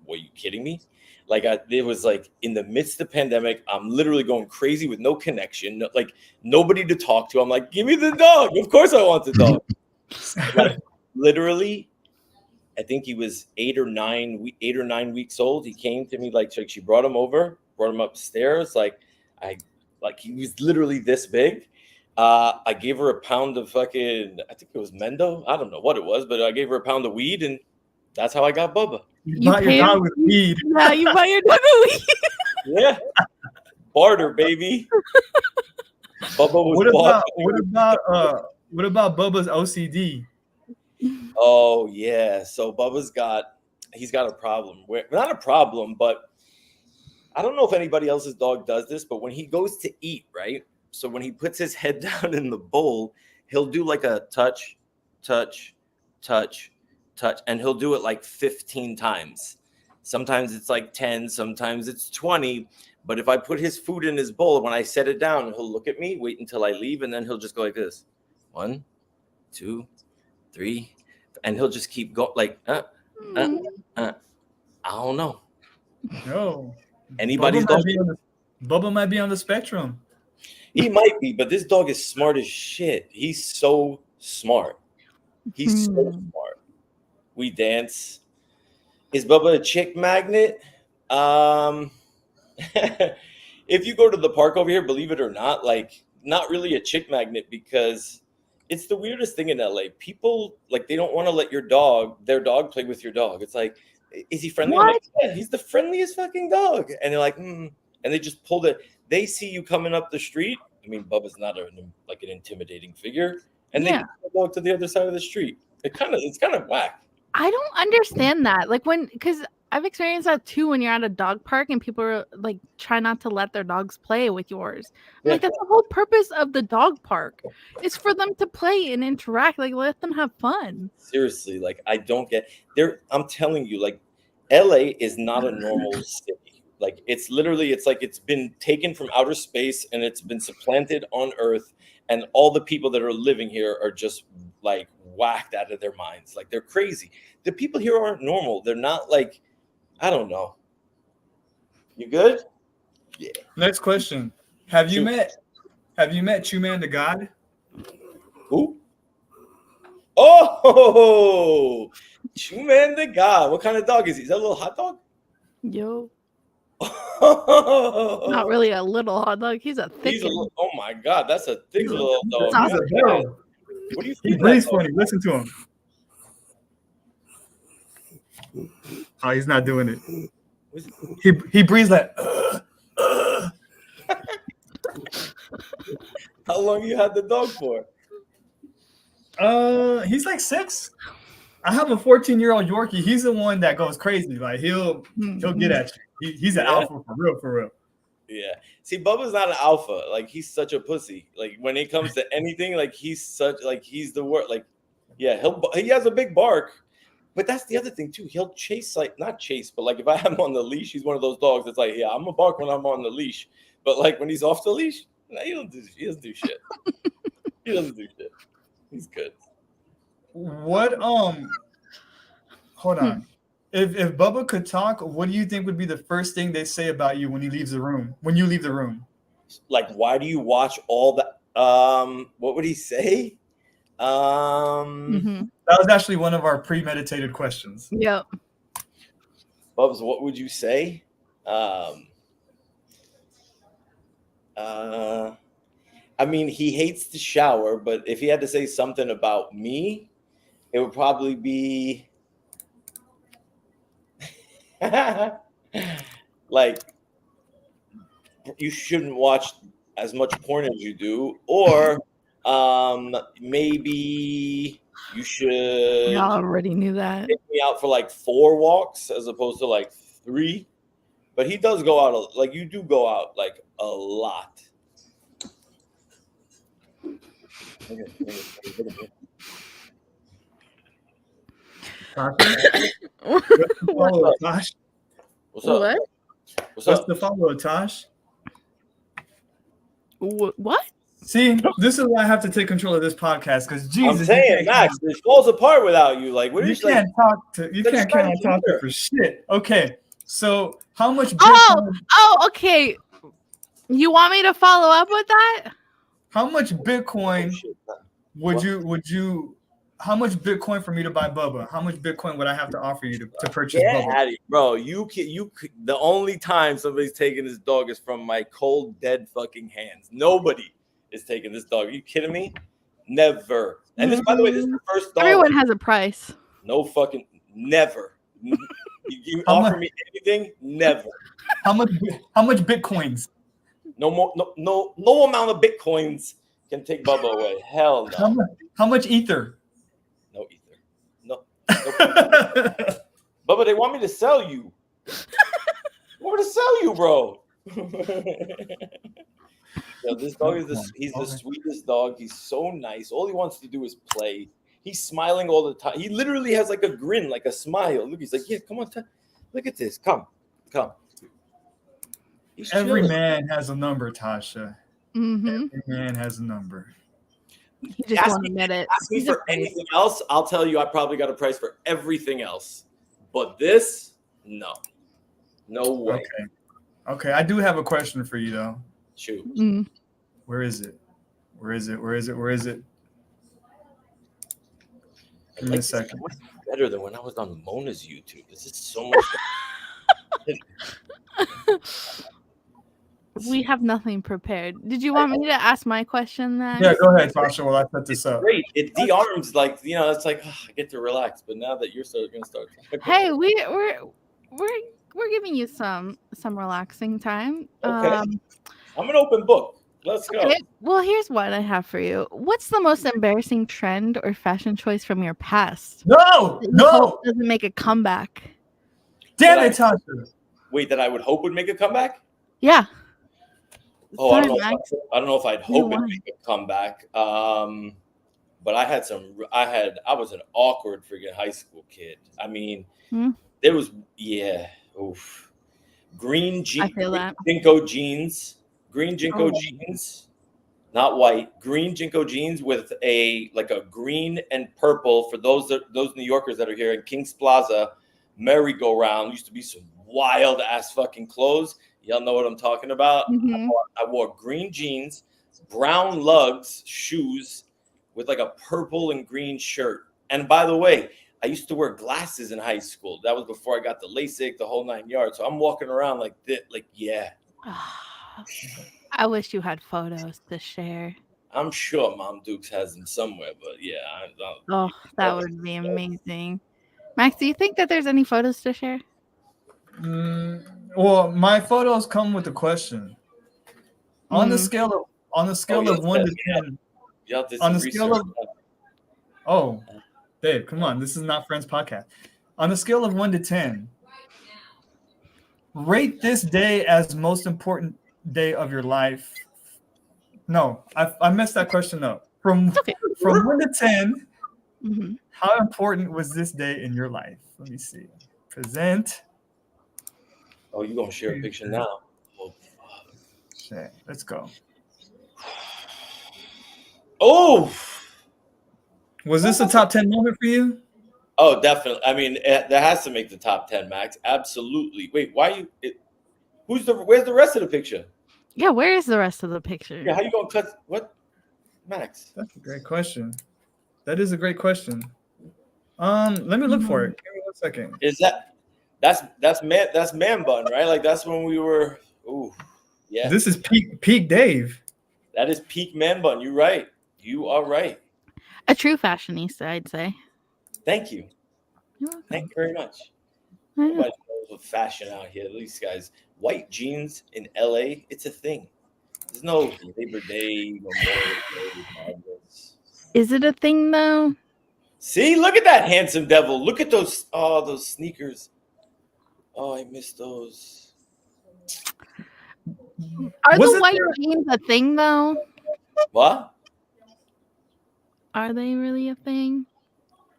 Speaker 4: were you kidding me? Like it was like in the midst of the pandemic, I'm literally going crazy with no connection, like nobody to talk to. I'm like, give me the dog. Of course I want the dog. Like, literally, I think he was 8 or 9 weeks old. He came to me like she brought him upstairs. Like he was literally this big. I gave her a pound of fucking, I think it was Mendo. I don't know what it was, but I gave her a pound of weed, and that's how I got Bubba.
Speaker 1: You bought your dog with weed.
Speaker 3: Yeah, you bought your dog with weed.
Speaker 4: Yeah, barter, baby. Bubba was
Speaker 1: what about Bubba's OCD?
Speaker 4: Oh yeah, so Bubba's he's got a problem. Not a problem, but I don't know if anybody else's dog does this, but when he goes to eat, right? So when he puts his head down in the bowl, he'll do like a touch, touch, touch, touch, and he'll do it like 15 times. Sometimes it's like 10, sometimes it's 20. But if I put his food in his bowl, when I set it down, he'll look at me, wait until I leave, and then he'll just go like this. 1, 2, 3, and he'll just keep going like I don't know.
Speaker 1: No.
Speaker 4: Anybody's dog?
Speaker 1: Bubba might be on the spectrum.
Speaker 4: He might be, but this dog is smart as shit. He's so smart. He's so smart. We dance. Is Bubba a chick magnet? If you go to the park over here, believe it or not, like not really a chick magnet, because it's the weirdest thing in LA. People like they don't want to let their dog play with your dog. It's like, is he friendly? I'm like, yeah, he's the friendliest fucking dog. And they're like, and they just pulled it. They see you coming up the street. I mean, Bubba's not an intimidating figure, and they walk to the other side of the street. It's kind of whack.
Speaker 3: I don't understand that. Like because I've experienced that too when you're at a dog park and people are like try not to let their dogs play with yours. Like that's the whole purpose of the dog park. It's for them to play and interact. Like let them have fun.
Speaker 4: Seriously, like I don't get there. I'm telling you, like LA is not a normal city. Like it's like it's been taken from outer space and it's been supplanted on Earth, and all the people that are living here are just like whacked out of their minds. Like they're crazy. The people here aren't normal. They're not like, I don't know. You good? Yeah.
Speaker 1: Next question. Have you met Chuman the God?
Speaker 4: Who? Oh, Chuman the God. What kind of dog is he? Is that a little hot dog?
Speaker 3: Yo. Not really a little hot dog. He's a thick one.
Speaker 4: Oh my God, that's a thick little dog.
Speaker 1: Awesome.
Speaker 4: What do you
Speaker 1: think? He breathes funny. Listen to him. Oh, he's not doing it. He breathes like.
Speaker 4: How long you had the dog for?
Speaker 1: He's like 6. I have a 14-year-old Yorkie. He's the one that goes crazy. Like he'll get at you. He's an alpha for real.
Speaker 4: Yeah. See, Bubba's not an alpha. Like he's such a pussy. Like when it comes to anything, like he's the word. Like, yeah, he has a big bark. But that's the other thing too. He'll chase, like not chase, but like if I have him on the leash, he's one of those dogs that's like, yeah, I'm gonna bark when I'm on the leash. But like when he's off the leash, he doesn't do shit. He doesn't do shit. He's good.
Speaker 1: What hold on. If Bubba could talk, what do you think would be the first thing they say about you when he leaves the room? When you leave the room?
Speaker 4: Like, why do you watch all the what would he say?
Speaker 1: That was actually one of our premeditated questions.
Speaker 3: Yep.
Speaker 4: Bubs, what would you say? I mean, he hates to shower, but if he had to say something about me, it would probably be like, you shouldn't watch as much porn as you do, or maybe you should.
Speaker 3: I already knew that.
Speaker 4: Take me out for like 4 walks as opposed to like 3. But he does go out, like you do go out like a lot.
Speaker 1: Tosh?
Speaker 4: What's up?
Speaker 3: What?
Speaker 1: What's the follow, Tosh?
Speaker 3: What?
Speaker 1: See, this is why I have to take control of this podcast, because Jesus,
Speaker 4: I'm saying, Max, it falls apart without you. Like, what
Speaker 1: you can't talk to for shit. Okay, so how much?
Speaker 3: Okay. You want me to follow up with that?
Speaker 1: How much Bitcoin would you? How much Bitcoin for me to buy Bubba? How much Bitcoin would I have to offer you to purchase Bubba?
Speaker 4: Bro, you the only time somebody's taking this dog is from my cold, dead fucking hands. Nobody is taking this dog. Are you kidding me? Never. And this, by the way, this is the first dog.
Speaker 3: Everyone has a price.
Speaker 4: No fucking never. You offer me anything? Never.
Speaker 1: How much Bitcoins?
Speaker 4: No amount of Bitcoins can take Bubba away. Hell no.
Speaker 1: How much Ether?
Speaker 4: No Ether. No. Bubba, they want me to sell you. They want me to sell you, bro. Yo, this dog is he's the sweetest dog. He's so nice. All he wants to do is play. He's smiling all the time. He literally has like a grin, like a smile. Look, he's like, yeah, come on, look at this. Come.
Speaker 1: Every man has a number, Tasha.
Speaker 3: Mm-hmm.
Speaker 1: Every man has a number.
Speaker 3: He just won't admit it.
Speaker 4: Ask me for anything else, I'll tell you I probably got a price for everything else. But this, no way.
Speaker 1: Okay. I do have a question for you though.
Speaker 4: Shoot.
Speaker 1: Where is it? Give me a second.
Speaker 4: Much better than when I was on Mona's YouTube. This is so much
Speaker 3: We have nothing prepared. Did you want me to ask my question then?
Speaker 1: Yeah, go ahead, Tasha, while I set this up.
Speaker 4: great. It de-arms, like, it's like, I get to relax. But now that you're going to start.
Speaker 3: Hey, we're giving you some relaxing time.
Speaker 4: Okay. I'm an open book. Let's go.
Speaker 3: Okay. Well, here's what I have for you. What's the most embarrassing trend or fashion choice from your past?
Speaker 1: No.
Speaker 3: Doesn't make a comeback.
Speaker 1: Damn it, Tasha.
Speaker 4: Wait, that I would hope would make a comeback?
Speaker 3: Yeah.
Speaker 4: Oh, I don't know if I'd hope it'd make a comeback. But I was an awkward freaking high school kid. I mean, there was, green Jinko jeans, not white, green Jinko jeans with a green and purple. For those New Yorkers that are here in Kings Plaza, merry-go-round used to be some wild ass fucking clothes. Y'all know what I'm talking about. I wore green jeans, brown lugs shoes with like a purple and green shirt. And by the way, I used to wear glasses in high school. That was before I got the LASIK, the whole 9 yards. So I'm walking around like this,
Speaker 3: I wish you had photos to share.
Speaker 4: I'm sure Mom Dukes has them somewhere, but
Speaker 3: that would be amazing. Max, do you think that there's any photos to share?
Speaker 1: Well, my photos come with a question. On the scale of 1 to 10. On the scale of Dave, come on, this is not Friends podcast. On a scale of 1 to 10, rate this day as most important day of your life. No, I messed that question up. From 1 to 10, how important was this day in your life? Let me see. Present.
Speaker 4: Oh, you're gonna share a picture now? Oh, fuck.
Speaker 1: Shit, let's go.
Speaker 4: Oh,
Speaker 1: was this a top 10 moment for you?
Speaker 4: Oh, definitely. I mean, that has to make the top 10, Max. Absolutely. Wait, why where's the rest of the picture?
Speaker 3: Yeah, where is the rest of the picture?
Speaker 4: Yeah, how you gonna cut what, Max?
Speaker 1: That's a great question. That is a great question. Let me look for it. Give me 1 second.
Speaker 4: Is that's man bun, right? Like that's when we were. Ooh, yeah.
Speaker 1: This is peak Dave.
Speaker 4: That is peak man bun. You're right. You are right.
Speaker 3: A true fashionista, I'd say.
Speaker 4: Thank you. Thank you very much. Nobody knows what fashion out here. These guys, white jeans in LA, it's a thing. There's no Labor Day, Memorial Day.
Speaker 3: Is it a thing though?
Speaker 4: See, look at that handsome devil. Look at those sneakers. Oh, I missed those.
Speaker 3: Are the white jeans a thing though?
Speaker 4: What?
Speaker 3: Are they really a thing?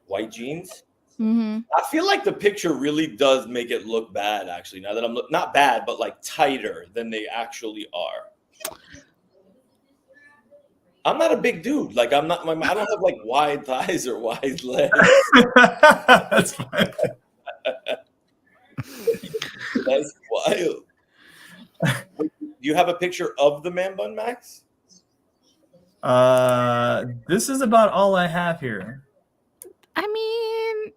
Speaker 4: White jeans?
Speaker 3: I
Speaker 4: feel like the picture really does make it look bad, actually. Now that I'm not bad, but like tighter than they actually are. I'm not a big dude. Like I don't have like wide thighs or wide legs.
Speaker 1: That's fine.
Speaker 4: That's wild. Do you have a picture of the man bun, Max?
Speaker 1: This is about all I have here.
Speaker 3: I mean,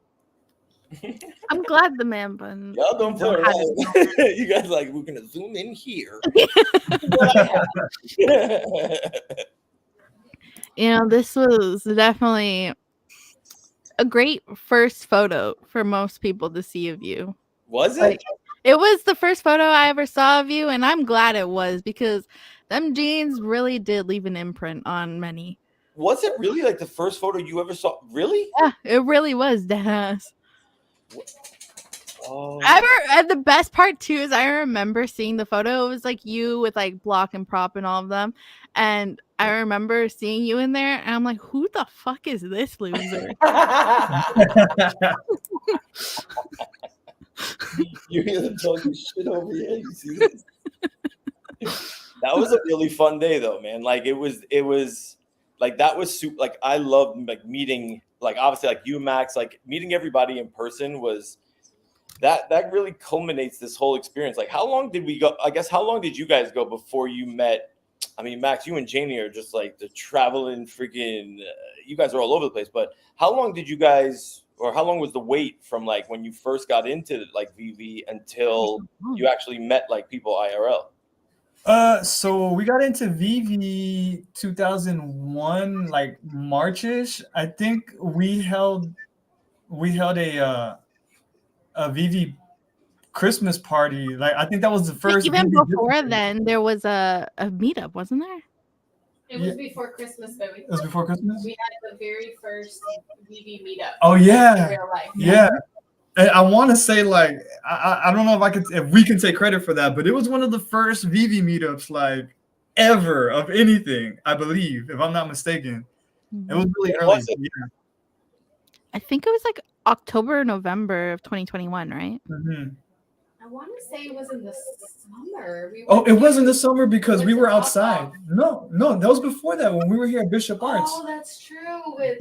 Speaker 3: I'm glad the man bun.
Speaker 4: Y'all don't play around. You guys like, we're gonna zoom in here.
Speaker 3: This was definitely a great first photo for most people to see of you.
Speaker 4: Was it?
Speaker 3: It was the first photo I ever saw of you, and I'm glad it was because them jeans really did leave an imprint on many.
Speaker 4: Was it really like the first photo you ever saw? Really?
Speaker 3: Yeah, it really was, deadass.
Speaker 4: Oh.
Speaker 3: And the best part too is I remember seeing the photo. It was like you with like Block and Prop and all of them, and I remember seeing you in there, and I'm like, "Who the fuck is this loser?"
Speaker 4: You hear them talking shit over here. You see this? That was a really fun day, though, man. Like it was like that was super. Like I loved like meeting, like obviously like you, Max. Like meeting everybody in person was that really culminates this whole experience. Like, how long did we go? I guess how long did you guys go before you met? I mean, Max, you and Janie are just like the traveling freaking. You guys are all over the place. But how long did you guys, or how long was the wait from like when you first got into like VV until you actually met like people IRL?
Speaker 1: So we got into VV 2001, like Marchish. I think we held a VV Christmas party. Like I think that was the first.
Speaker 3: Even
Speaker 1: VV
Speaker 3: before then, there was a meetup, wasn't there?
Speaker 5: It was before Christmas, though.
Speaker 1: It was before Christmas.
Speaker 5: We had the very first VV meetup.
Speaker 1: Oh yeah,
Speaker 5: in real life.
Speaker 1: yeah. And I want to say like I don't know if we can take credit for that, but it was one of the first VV meetups like ever of anything, I believe, if I'm not mistaken. It was really early. Yeah.
Speaker 3: I think it was like October, November of 2021, right?
Speaker 1: Mm-hmm.
Speaker 5: I want to say it was in the summer.
Speaker 1: It was in the summer because we were outside. No, that was before that when we were here at Bishop Arts.
Speaker 5: Oh, that's true. With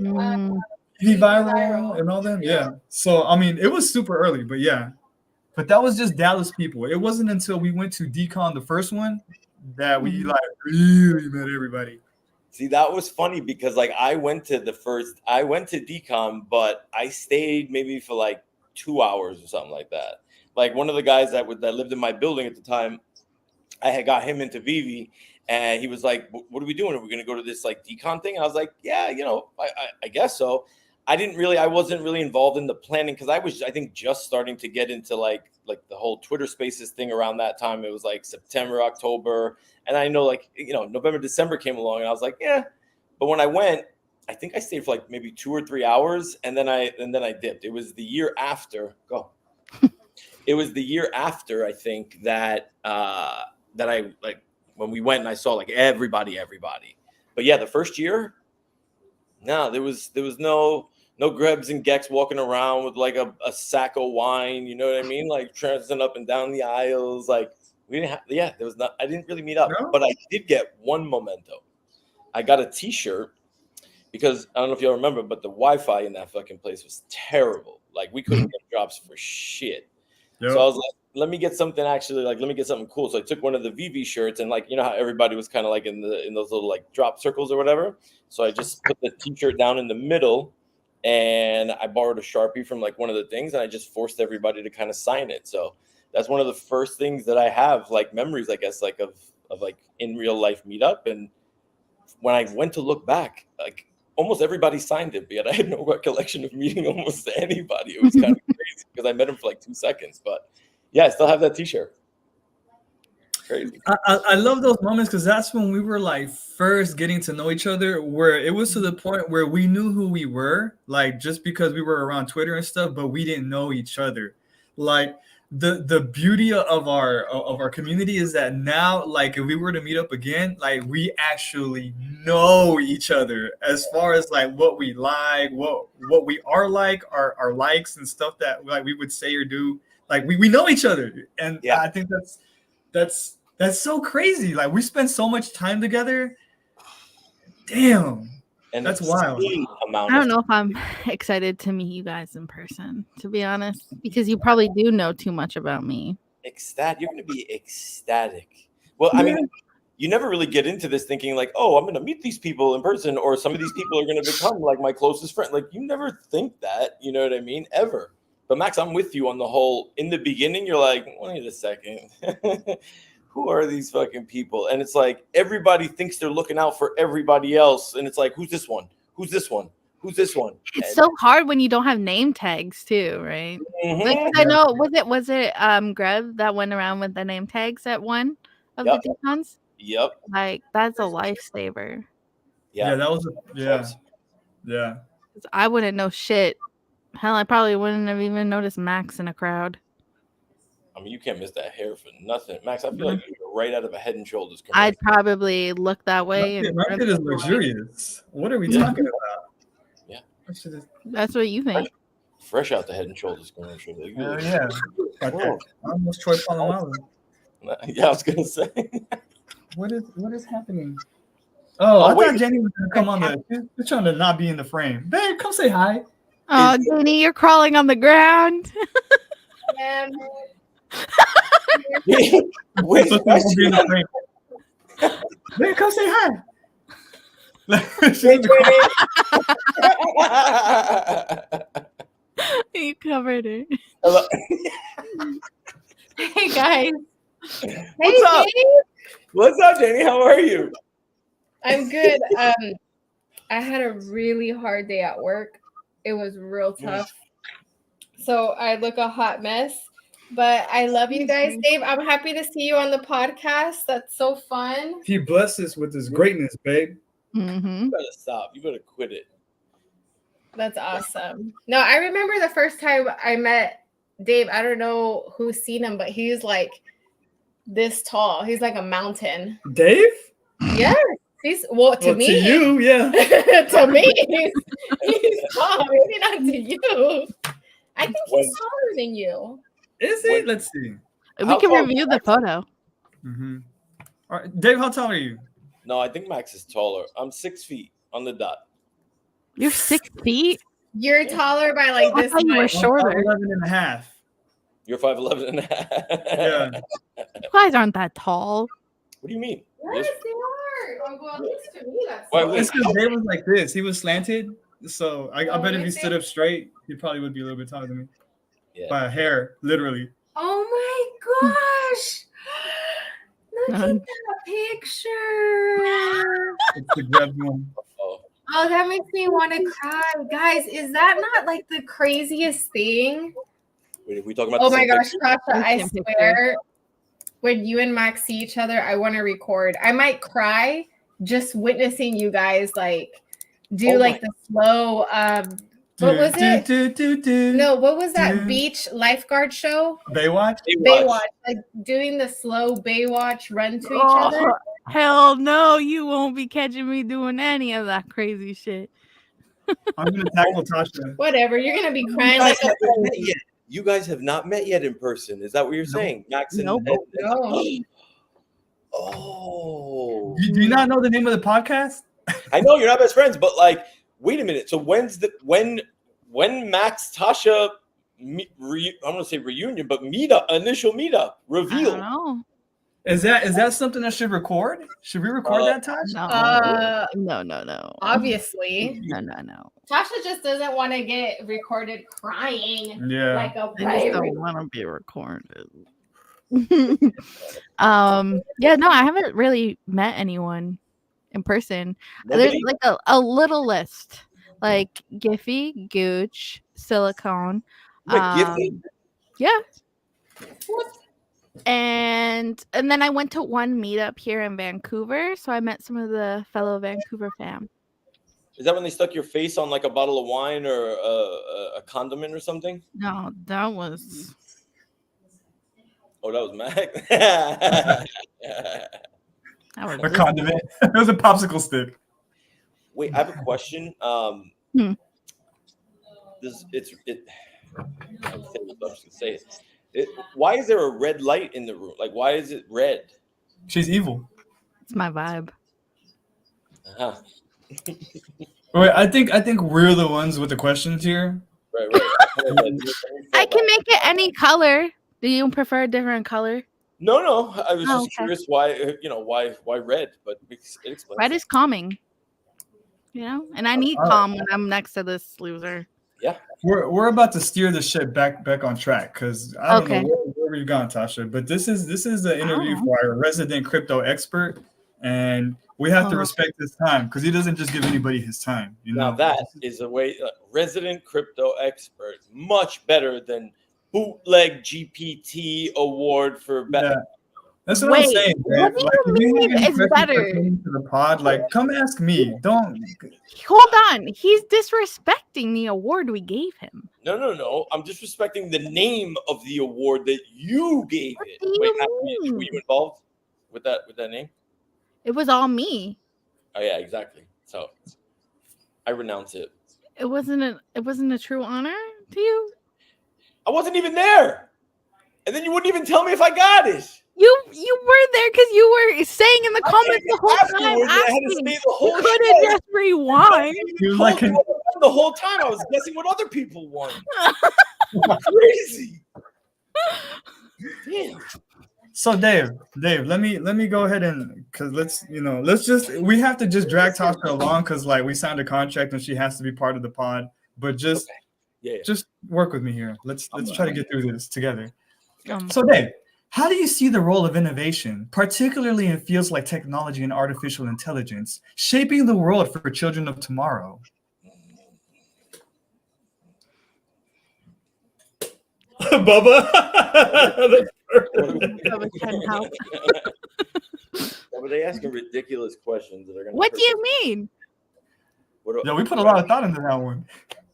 Speaker 1: VV Viral and all them. Yeah. So I mean, it was super early, but yeah. But that was just Dallas people. It wasn't until we went to DCon, the first one, that we like really met everybody.
Speaker 4: See, that was funny because like I went to DCon, but I stayed maybe for like 2 hours or something like that. Like one of the guys that lived in my building at the time, I had got him into VV, and he was like, "What are we doing? Are we going to go to this like DCon thing?" I was like, "Yeah, I guess so." I wasn't really involved in the planning because I think just starting to get into like the whole Twitter Spaces thing around that time. It was like September, October, and I know like November, December came along, and I was like, yeah. But when I went, I think I stayed for like maybe 2 or 3 hours, and then I dipped. It was the year after. It was the year after I think that I like when we went and I saw like everybody. But yeah, the first year, no, there was no Grebs and Gex walking around with like a sack of wine, you know what I mean? Like tramping up and down the aisles. Like we didn't have, there was not, I didn't really meet up, but I did get one memento. I got a t-shirt because I don't know if y'all remember, but the Wi-Fi in that fucking place was terrible. Like we couldn't get drops for shit. Yep. So I was like, let me get something cool. So I took one of the VV shirts and like, you know how everybody was kind of like in those little like drop circles or whatever. So I just put the t-shirt down in the middle and I borrowed a Sharpie from like one of the things and I just forced everybody to kind of sign it. So that's one of the first things that I have like memories, I guess, like of like in real life meetup. And when I went to look back, like almost everybody signed it, but I had no recollection of meeting almost anybody. It was kind of crazy because I met him for like 2 seconds, but yeah, I still have that t-shirt. Crazy.
Speaker 1: I love those moments because that's when we were like first getting to know each other, where it was to the point where we knew who we were, like just because we were around Twitter and stuff, but we didn't know each other. Like the beauty of our community is that now, like if we were to meet up again, like we actually know each other as far as like what we like, what we are like, our likes and stuff that like we would say or do. Like we know each other, and yeah. I think that's so crazy. Like we spend so much time together. Damn, and that's wild.
Speaker 3: I don't know if I'm excited to meet you guys in person, to be honest, because you probably do know too much about me.
Speaker 4: You're going to be ecstatic. Well, I mean, you never really get into this thinking like, oh, I'm going to meet these people in person, or some of these people are going to become like my closest friend. Like you never think that, you know what I mean? Ever. But Max, I'm with you on the whole. In the beginning, you're like, wait a second. Who are these fucking people? And it's like everybody thinks they're looking out for everybody else. And it's like, who's this one? Who's this one? Who's this one?
Speaker 3: It's so hard when you don't have name tags too, right? Mm-hmm. Like, I know, was it Greb that went around with the name tags at one of the decons?
Speaker 4: Yep.
Speaker 3: Like that's a lifesaver.
Speaker 1: Yeah, that was yeah.
Speaker 3: I wouldn't know shit. Hell, I probably wouldn't have even noticed Max in a crowd.
Speaker 4: I mean, you can't miss that hair for nothing. Max, I feel like you're right out of a Head and Shoulders commercial.
Speaker 3: I'd probably look that way.
Speaker 1: My kid is luxurious. What are we talking about?
Speaker 4: Yeah.
Speaker 3: That's what you think.
Speaker 4: Fresh out the Head and Shoulders commercial.
Speaker 1: Like, yeah. Almost Troy Polamalu.
Speaker 4: Yeah, I was going to say.
Speaker 1: What is happening? I thought Jenny was going to come on She's trying to not be in the frame. Babe, come say hi.
Speaker 3: Oh, Jenny, you're crawling on the ground.
Speaker 5: am.
Speaker 4: Wait,
Speaker 1: So she'll be in the frame. Man, come say hi. She's in the corner.
Speaker 3: You covered it.
Speaker 4: Hello.
Speaker 5: Hey guys.
Speaker 4: What's up?
Speaker 5: Dave.
Speaker 4: What's up, Jenny? How are you?
Speaker 5: I'm good. I had a really hard day at work. It was real tough. So I look a hot mess. But I love you guys, Dave. I'm happy to see you on the podcast. That's so fun.
Speaker 1: He blessed us with his greatness, babe.
Speaker 3: Mm-hmm.
Speaker 4: You better stop. You better quit it.
Speaker 5: That's awesome. No, I remember the first time I met Dave. I don't know who's seen him, but he's like this tall. He's like a mountain.
Speaker 1: Dave?
Speaker 5: Yes. He's to me.
Speaker 1: To you, yeah.
Speaker 5: To me, he's tall. Maybe not to you. I think he's taller than you.
Speaker 1: Is he? Let's see.
Speaker 3: We can review the photo.
Speaker 1: Mm-hmm. All right, Dave, how tall are you?
Speaker 4: No, I think Max is taller. I'm 6 feet on the dot.
Speaker 3: You're 6 feet?
Speaker 5: You're taller by like this.
Speaker 3: I thought you were shorter.
Speaker 1: 11 and a half.
Speaker 4: You're 5'11 and a half.
Speaker 1: Yeah.
Speaker 3: You guys aren't that tall.
Speaker 4: What do you mean?
Speaker 5: Yes, they are. Oh, well, at least to me, that's
Speaker 4: Wait,
Speaker 1: It's because Dave was like this. He was slanted. So I bet if he
Speaker 5: is
Speaker 1: stood
Speaker 5: it?
Speaker 1: up straight, he probably would be a little bit taller than me.
Speaker 4: Yeah.
Speaker 1: By a hair, literally.
Speaker 5: Oh my gosh. Look at that picture.
Speaker 1: It's the grab one.
Speaker 4: Oh,
Speaker 5: Oh, that makes me want to cry. Guys, is that not like the craziest thing?
Speaker 4: wait, are we talking about
Speaker 5: Oh
Speaker 4: the
Speaker 5: my
Speaker 4: same
Speaker 5: gosh,
Speaker 4: picture?
Speaker 5: Tasha, I
Speaker 3: Same picture.
Speaker 5: swear, when you and Max see each other, I want to record. I might cry just witnessing you guys like do
Speaker 4: Oh
Speaker 5: like
Speaker 4: my-
Speaker 5: the slow what was it?
Speaker 1: No.
Speaker 5: No, what was that
Speaker 1: do.
Speaker 5: beach lifeguard show?
Speaker 1: Baywatch?
Speaker 5: Baywatch, like doing the slow Baywatch run to each other.
Speaker 3: Oh, hell no, you won't be catching me doing any of that crazy shit.
Speaker 1: I'm going to tackle Tasha.
Speaker 5: Whatever, you're gonna be
Speaker 4: You
Speaker 5: crying
Speaker 4: guys
Speaker 5: like a
Speaker 4: haven't met yet. You guys have not met yet in person. Is that what you're saying? Max and,
Speaker 3: Nope.
Speaker 5: No.
Speaker 4: Oh.
Speaker 1: Do you not know the name of the podcast?
Speaker 4: I know you're not best friends, but like, wait a minute. So when Max Tasha I'm gonna say reunion, but initial meetup
Speaker 3: I
Speaker 4: reveal?
Speaker 3: don't know.
Speaker 1: Is that something I should record? Should we record that, Tasha?
Speaker 3: No.
Speaker 5: Obviously.
Speaker 3: No.
Speaker 5: Tasha just doesn't want to get recorded crying
Speaker 1: Yeah.
Speaker 5: like a
Speaker 3: I just
Speaker 5: baby.
Speaker 3: don't want to be recorded. Yeah, no, I haven't really met anyone in person.
Speaker 4: Nobody?
Speaker 3: There's like a little list, like Giphy, Gooch, Silicone.
Speaker 4: You met Giphy?
Speaker 3: Yeah,
Speaker 4: What?
Speaker 3: and then I went to one meetup here in Vancouver, so I met some of the fellow Vancouver fam.
Speaker 4: Is that when they stuck your face on like a bottle of wine or a condiment or something?
Speaker 3: No, that was
Speaker 4: Oh, that was Mac.
Speaker 3: that was
Speaker 1: A condiment. It was a popsicle stick.
Speaker 4: Wait, I have a question. I'm just gonna say it. Why is there a red light in the room? Like, why is it red?
Speaker 1: She's evil.
Speaker 3: It's my vibe.
Speaker 4: Uh-huh.
Speaker 1: Wait, I think we're the ones with the questions here.
Speaker 4: Right.
Speaker 3: I can make it any color. Do you prefer a different color?
Speaker 4: No. I was just
Speaker 3: okay.
Speaker 4: curious why, why red? But it explains.
Speaker 3: Red is calming, and I need calm when I'm next to this loser.
Speaker 4: Yeah.
Speaker 1: We're about to steer the shit back on track because I don't
Speaker 3: Okay.
Speaker 1: know where we've gone, Tasha. But this is an interview for our resident crypto expert, and we have to respect his time because he doesn't just give anybody his time.
Speaker 4: Now that is a way resident crypto expert, much better than bootlegged GPT award for better.
Speaker 1: Yeah. That's what I'm saying, man.
Speaker 3: What do you mean it's better?
Speaker 1: To the pod, like, come ask me. Don't.
Speaker 3: Hold on. He's disrespecting the award we gave him.
Speaker 4: No. I'm disrespecting the name of the award that you gave it.
Speaker 3: do you
Speaker 4: Wait,
Speaker 3: mean?
Speaker 4: were you involved with that name?
Speaker 3: It was all me.
Speaker 4: Oh yeah, exactly. So I renounce it.
Speaker 3: It wasn't a true honor to you.
Speaker 4: I wasn't even there, and then you wouldn't even tell me if I got it.
Speaker 3: You were there because you were saying in the comments the whole time.
Speaker 4: Afterwards, I had to
Speaker 3: Asking.
Speaker 4: say the whole
Speaker 3: You couldn't
Speaker 4: show.
Speaker 3: just rewind.
Speaker 1: He was like,
Speaker 4: The whole time I was guessing what other people won. Crazy. Damn.
Speaker 1: So Dave, let me go ahead and we have to just drag Tasha along because like we signed a contract and she has to be part of the pod. But just just work with me here. Let's try to get through this together. So Dave, how do you see the role of innovation, particularly in fields like technology and artificial intelligence, shaping the world for children of tomorrow?
Speaker 4: Bubba. But they asking ridiculous questions that are gonna.
Speaker 3: What do you mean?
Speaker 1: Yeah, we put a lot of thought into that one.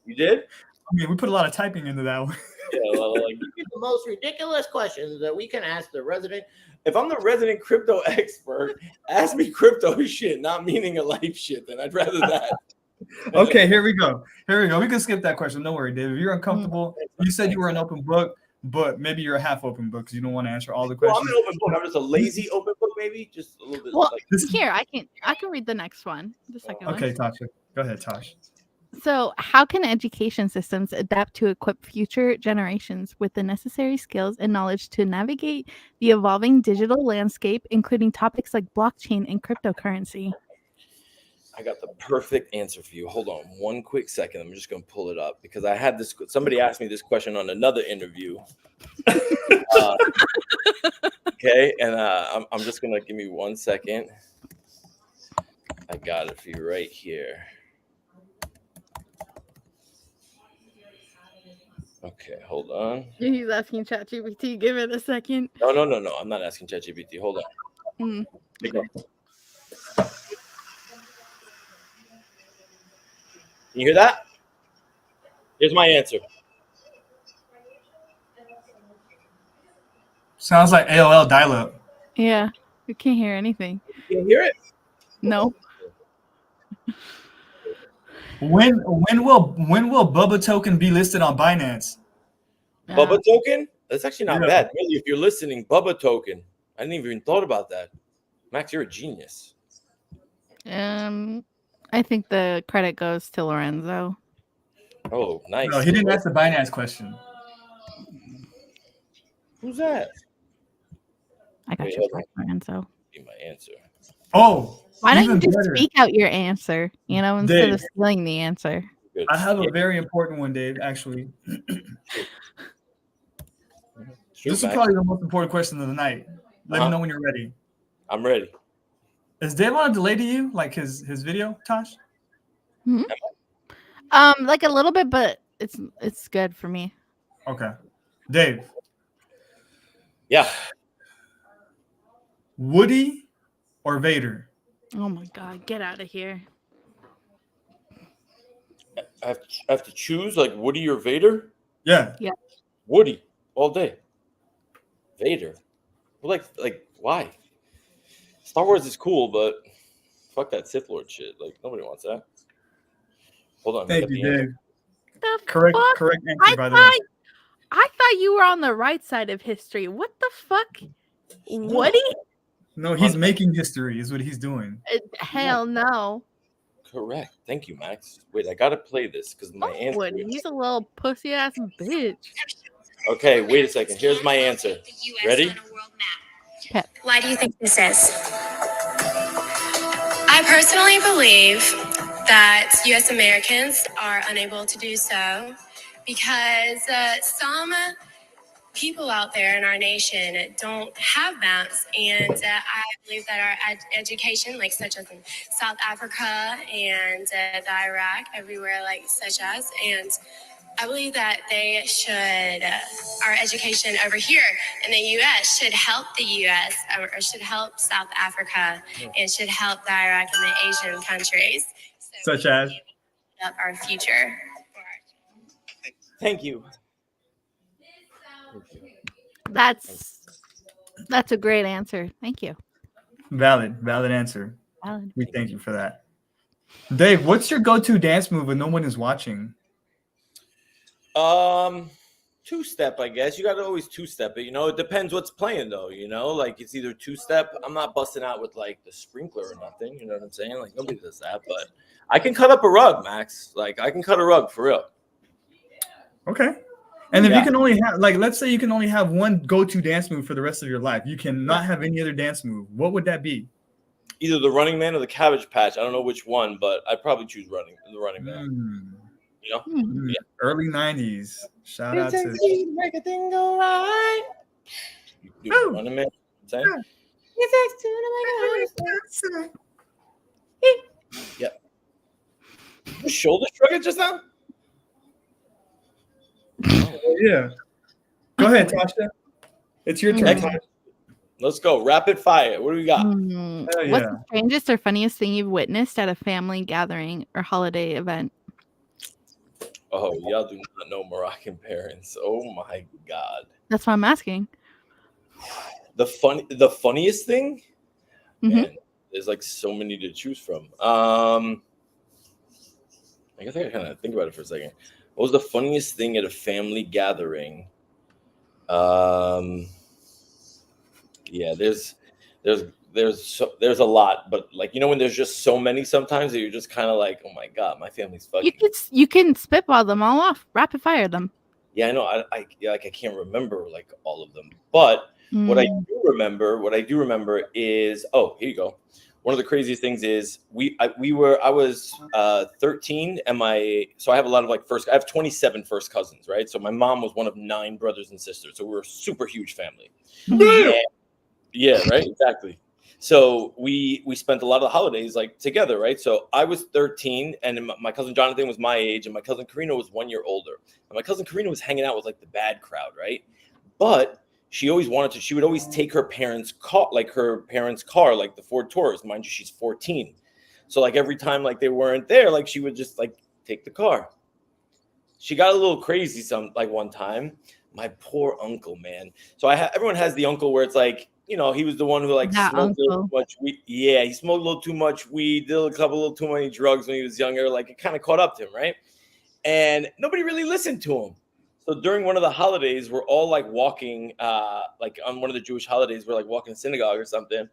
Speaker 4: You did?
Speaker 1: I mean, we put a lot of typing into that one.
Speaker 4: Yeah, well, like the most ridiculous questions that we can ask the resident. If I'm the resident crypto expert, ask me crypto shit, not meaning a life shit. Then I'd rather that.
Speaker 1: Okay, here we go. We can skip that question. Don't worry, Dave. If you're uncomfortable, you said you were an open book, but maybe you're a half open book because you don't want to answer all the questions.
Speaker 4: Well, I'm an open book. I'm just a lazy open book, maybe. Just a little bit.
Speaker 3: Well, here I can read the next one. The second one.
Speaker 1: Okay, Tasha. Go ahead, Tosh.
Speaker 3: So, how can education systems adapt to equip future generations with the necessary skills and knowledge to navigate the evolving digital landscape, including topics like blockchain and cryptocurrency?
Speaker 4: I got the perfect answer for you. Hold on one quick second. I'm just going to pull it up because I had this. Somebody asked me this question on another interview. Okay, and I'm just going to give me 1 second. I got it for you right here. Okay, hold on.
Speaker 3: He's asking ChatGPT. Give it a second.
Speaker 4: No. I'm not asking ChatGPT. Hold on. Okay. You hear that? Here's my answer.
Speaker 1: Sounds like AOL dial-up.
Speaker 3: Yeah, you can't hear anything.
Speaker 4: You hear it?
Speaker 3: No.
Speaker 1: When will Bubba token be listed on Binance?
Speaker 4: Bubba token? That's actually not bad. Really, if you're listening, Bubba token. I didn't even thought about that. Max, you're a genius.
Speaker 3: I think the credit goes to Lorenzo.
Speaker 4: Oh, nice.
Speaker 1: No, he didn't ask the Binance question.
Speaker 4: Who's that?
Speaker 3: I got your back, Lorenzo.
Speaker 4: Be my answer.
Speaker 1: Oh,
Speaker 3: why don't you just speak out your answer? You know, instead
Speaker 1: Dave,
Speaker 3: of stealing the answer.
Speaker 1: I have a very important one, Dave. Actually, this is probably the most important question of the night. Let me know when you're ready.
Speaker 4: I'm ready.
Speaker 1: Is Dave on a delay to you, like his video, Tosh?
Speaker 3: Mm-hmm. Like a little bit, but it's good for me.
Speaker 1: Okay, Dave.
Speaker 4: Yeah.
Speaker 1: Woody or Vader?
Speaker 3: Oh my God, get out of here.
Speaker 4: I have to choose like Woody or Vader?
Speaker 1: Yeah.
Speaker 3: Yeah.
Speaker 4: Woody all day. Vader. Well, like why? Star Wars is cool, but fuck that Sith Lord shit. Like nobody wants that. Hold on.
Speaker 1: Thank you, Dave.
Speaker 3: Correct
Speaker 1: answer, by the way.
Speaker 3: I thought you were on the right side of history. What the fuck? Woody?
Speaker 1: No, he's making history is what he's doing.
Speaker 3: Hell no.
Speaker 4: Correct. Thank you, Max. Wait, I gotta play this because my answer.
Speaker 3: Woody, he's a little pussy ass bitch.
Speaker 4: Okay, wait a second. Here's my answer. Ready?
Speaker 6: Pep. Why do you think this is? I personally believe that U.S. Americans are unable to do so because some people out there in our nation don't have maps, and I believe that our education, like such as in South Africa and the Iraq, everywhere like such as, and I believe that they should, our education over here in the U.S. should help the U.S. or should help South Africa and should help the Iraq and the Asian countries. So
Speaker 1: such as?
Speaker 6: Up our future.
Speaker 4: Thank you.
Speaker 3: That's a great answer. Thank you.
Speaker 1: Valid answer.
Speaker 3: Valid.
Speaker 1: We thank you for that. Dave, what's your go-to dance move when no one is watching?
Speaker 4: Two-step, I guess. You got to always two-step it. You know, it depends what's playing, though. You know, like it's either two-step. I'm not busting out with like the sprinkler or nothing. You know what I'm saying? Like nobody does that, but I can cut up a rug, Max. Like I can cut a rug for real.
Speaker 1: Okay. And if you can only have, like, let's say you can only have one go-to dance move for the rest of your life, you cannot have any other dance move. What would that be?
Speaker 4: Either the Running Man or the Cabbage Patch. I don't know which one, but I'd probably choose the Running Man. You know?
Speaker 1: Yeah. Early 90s. Shout out to
Speaker 4: make a thing go right. You Running Man. Saying? Yeah. You shoulder shrugging just now?
Speaker 1: Oh, yeah. Go ahead, Tasha. It's your turn, Tasha.
Speaker 4: Let's go. Rapid fire. What do we got?
Speaker 3: What's the strangest or funniest thing you've witnessed at a family gathering or holiday event?
Speaker 4: Oh, y'all do not know Moroccan parents. Oh my God.
Speaker 3: That's what I'm asking.
Speaker 4: The funniest thing? Man, there's like so many to choose from. I guess I gotta kind of think about it for a second. What was the funniest thing at a family gathering? Yeah, there's a lot, but like, you know, when there's just so many sometimes that you're just kind of like, oh my God, my family's fucking.
Speaker 3: You can spitball them all off, rapid fire them.
Speaker 4: Yeah, I know. I can't remember like all of them, but what I do remember is, oh, here you go. One of the craziest things is I was 13 and so I have a lot of like I have 27 first cousins, right? So my mom was one of 9 brothers and sisters. So we're a super huge family. Yeah, right. Exactly. So we spent a lot of the holidays like together, right? So I was 13 and my cousin Jonathan was my age and my cousin Karina was 1 year older. And my cousin Karina was hanging out with like the bad crowd, right? But she would always take her parents' car, like the Ford Taurus. Mind you, she's 14. So like every time like they weren't there, like she would just like take the car. She got a little crazy one time. My poor uncle, man. So everyone has the uncle where it's like, you know, he was the one who like smoked a little too much weed. Yeah, he smoked a little too much weed, did a little too many drugs when he was younger. Like it kind of caught up to him, right? And nobody really listened to him. So during one of the holidays, we're all like walking, like on one of the Jewish holidays, we're like walking to synagogue or something.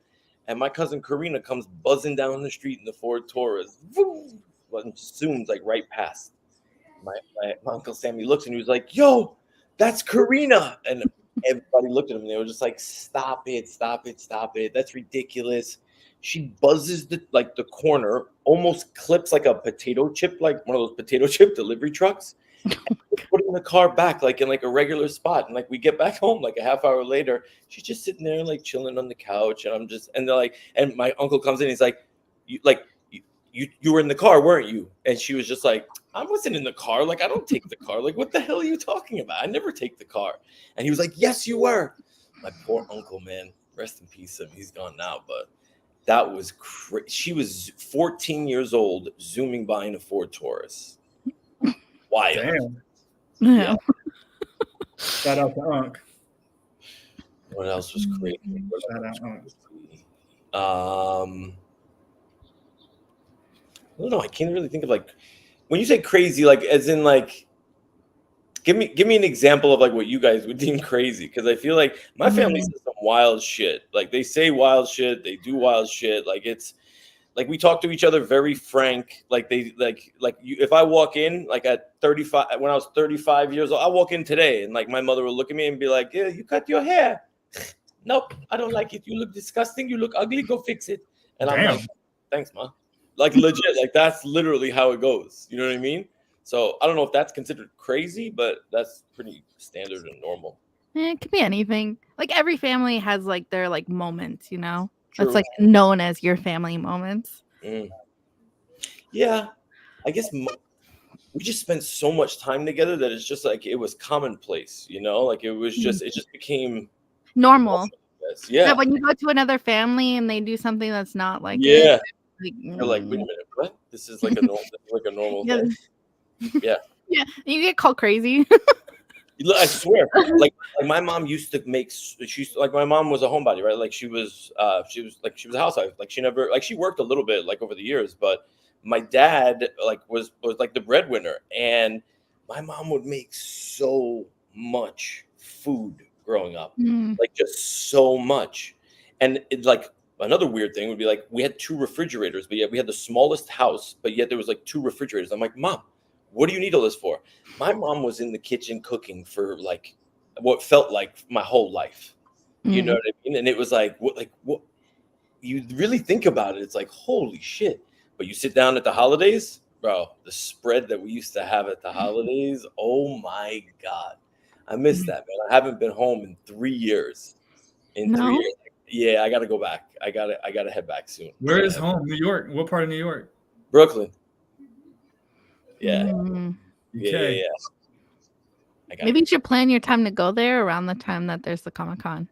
Speaker 4: And my cousin Karina comes buzzing down the street in the Ford Taurus, and zooms like right past. My Uncle Sammy looks and he was like, yo, that's Karina. And everybody looked at him and they were just like, stop it. That's ridiculous. She buzzes the corner, almost clips like a potato chip, like one of those potato chip delivery trucks. Putting the car back like in like a regular spot, and like we get back home like a half hour later, she's just sitting there like chilling on the couch, and they're like, and my uncle comes in, he's like, you were in the car, weren't you? And she was just like, I wasn't in the car, like I don't take the car, like what the hell are you talking about? I never take the car. And he was like, yes you were. My poor uncle, man, rest in peace, he's gone now, but that was crazy. She was 14 years old zooming by in a Ford Taurus. Wild.
Speaker 1: Damn.
Speaker 3: Yeah.
Speaker 1: Shout out to Unc.
Speaker 4: What else was crazy?
Speaker 1: Shout out Unc.
Speaker 4: I don't know. I can't really think of like when you say crazy, like as in like give me an example of like what you guys would deem crazy, because I feel like my family says some wild shit. Like they say wild shit, they do wild shit. Like it's like we talk to each other very frank. Like they like you, if I walk in like at 35, when I was 35 years old, I walk in today and like my mother will look at me and be like, yeah, you cut your hair. Nope, I don't like it. You look disgusting. You look ugly. Go fix it. And I'm like, thanks, Ma. Like legit, like that's literally how it goes. You know what I mean? So I don't know if that's considered crazy, but that's pretty standard and normal.
Speaker 3: It could be anything. Like every family has like their like moments, you know?
Speaker 4: True.
Speaker 3: That's like known as your family moments.
Speaker 4: Yeah, I guess we just spent so much time together that it's just like it was commonplace, you know? Like it just became
Speaker 3: normal.
Speaker 4: Yeah.
Speaker 3: But when you go to another family and they do something that's not like
Speaker 4: you're like, wait a minute, what? This is like a normal thing. Yeah. Yeah,
Speaker 3: you get called crazy.
Speaker 4: I swear, like my mom used to make. My mom was a homebody, right? Like she was a housewife. Like she worked a little bit, like over the years. But my dad, like was like the breadwinner, and my mom would make so much food growing up, like just so much. And it's like another weird thing would be like we had 2 refrigerators, but yet we had the smallest house, but yet there was like 2 refrigerators. I'm like, Mom, What do you need all this for? My mom was in the kitchen cooking for like what felt like my whole life. You know what I mean? And it was like what you really think about it, it's like holy shit. But you sit down at the holidays, bro, the spread that we used to have at the holidays, oh my God. I miss that, man. I haven't been home in 3 years. In 3 years. Yeah, I gotta go back. I gotta head back soon.
Speaker 1: Where is home? New York. What part of New York?
Speaker 4: Brooklyn. Yeah.
Speaker 1: Okay.
Speaker 4: Yeah.
Speaker 3: Maybe you should plan your time to go there around the time that there's the Comic-Con.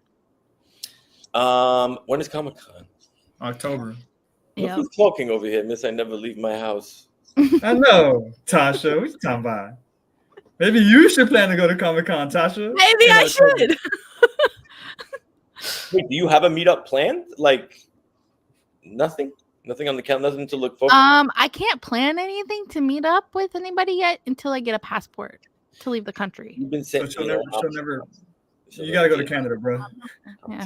Speaker 4: When is Comic-Con?
Speaker 1: October.
Speaker 4: Look who's talking over here, miss. I never leave my house.
Speaker 1: I know, Tasha. What you talking about? Maybe you should plan to go to Comic-Con, Tasha.
Speaker 3: Maybe I should.
Speaker 4: Wait, do you have a meetup planned? Like nothing? Nothing on the calendar, nothing to look forward to?
Speaker 3: I can't plan anything to meet up with anybody yet until I get a passport to leave the country.
Speaker 4: You've been saying
Speaker 1: she'll never. You gotta go to Canada, bro.
Speaker 3: Yeah,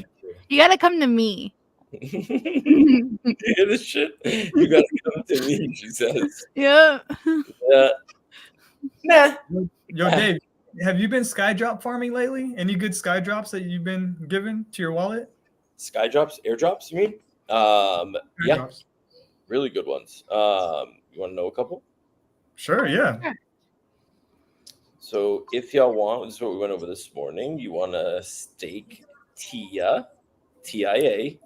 Speaker 3: you gotta come to me.
Speaker 4: You hear this shit? You gotta come to me, she says.
Speaker 3: Yeah.
Speaker 4: Nah.
Speaker 1: Yo, Dave, have you been skydrop farming lately? Any good skydrops that you've been given to your wallet?
Speaker 4: Skydrops, airdrops, you mean? Yeah, really good ones. You want to know a couple?
Speaker 1: Sure, yeah.
Speaker 4: So if y'all want, this is what we went over this morning. You want to stake TIA, TIA,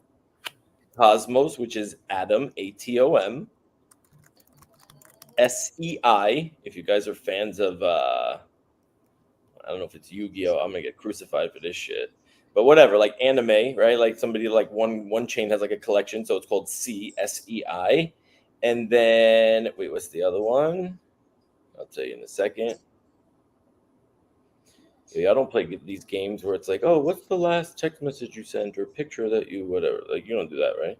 Speaker 4: Cosmos, which is Atom, ATOM, SEI. If you guys are fans of, I don't know if it's Yu-Gi-Oh. I'm gonna get crucified for this shit. But whatever, like anime, right? Like somebody like one chain has like a collection, so it's called SEI. And then wait, what's the other one? I'll tell you in a second. Yeah, I don't play these games where it's like, oh, what's the last text message you sent or picture that you whatever. Like you don't do that, right?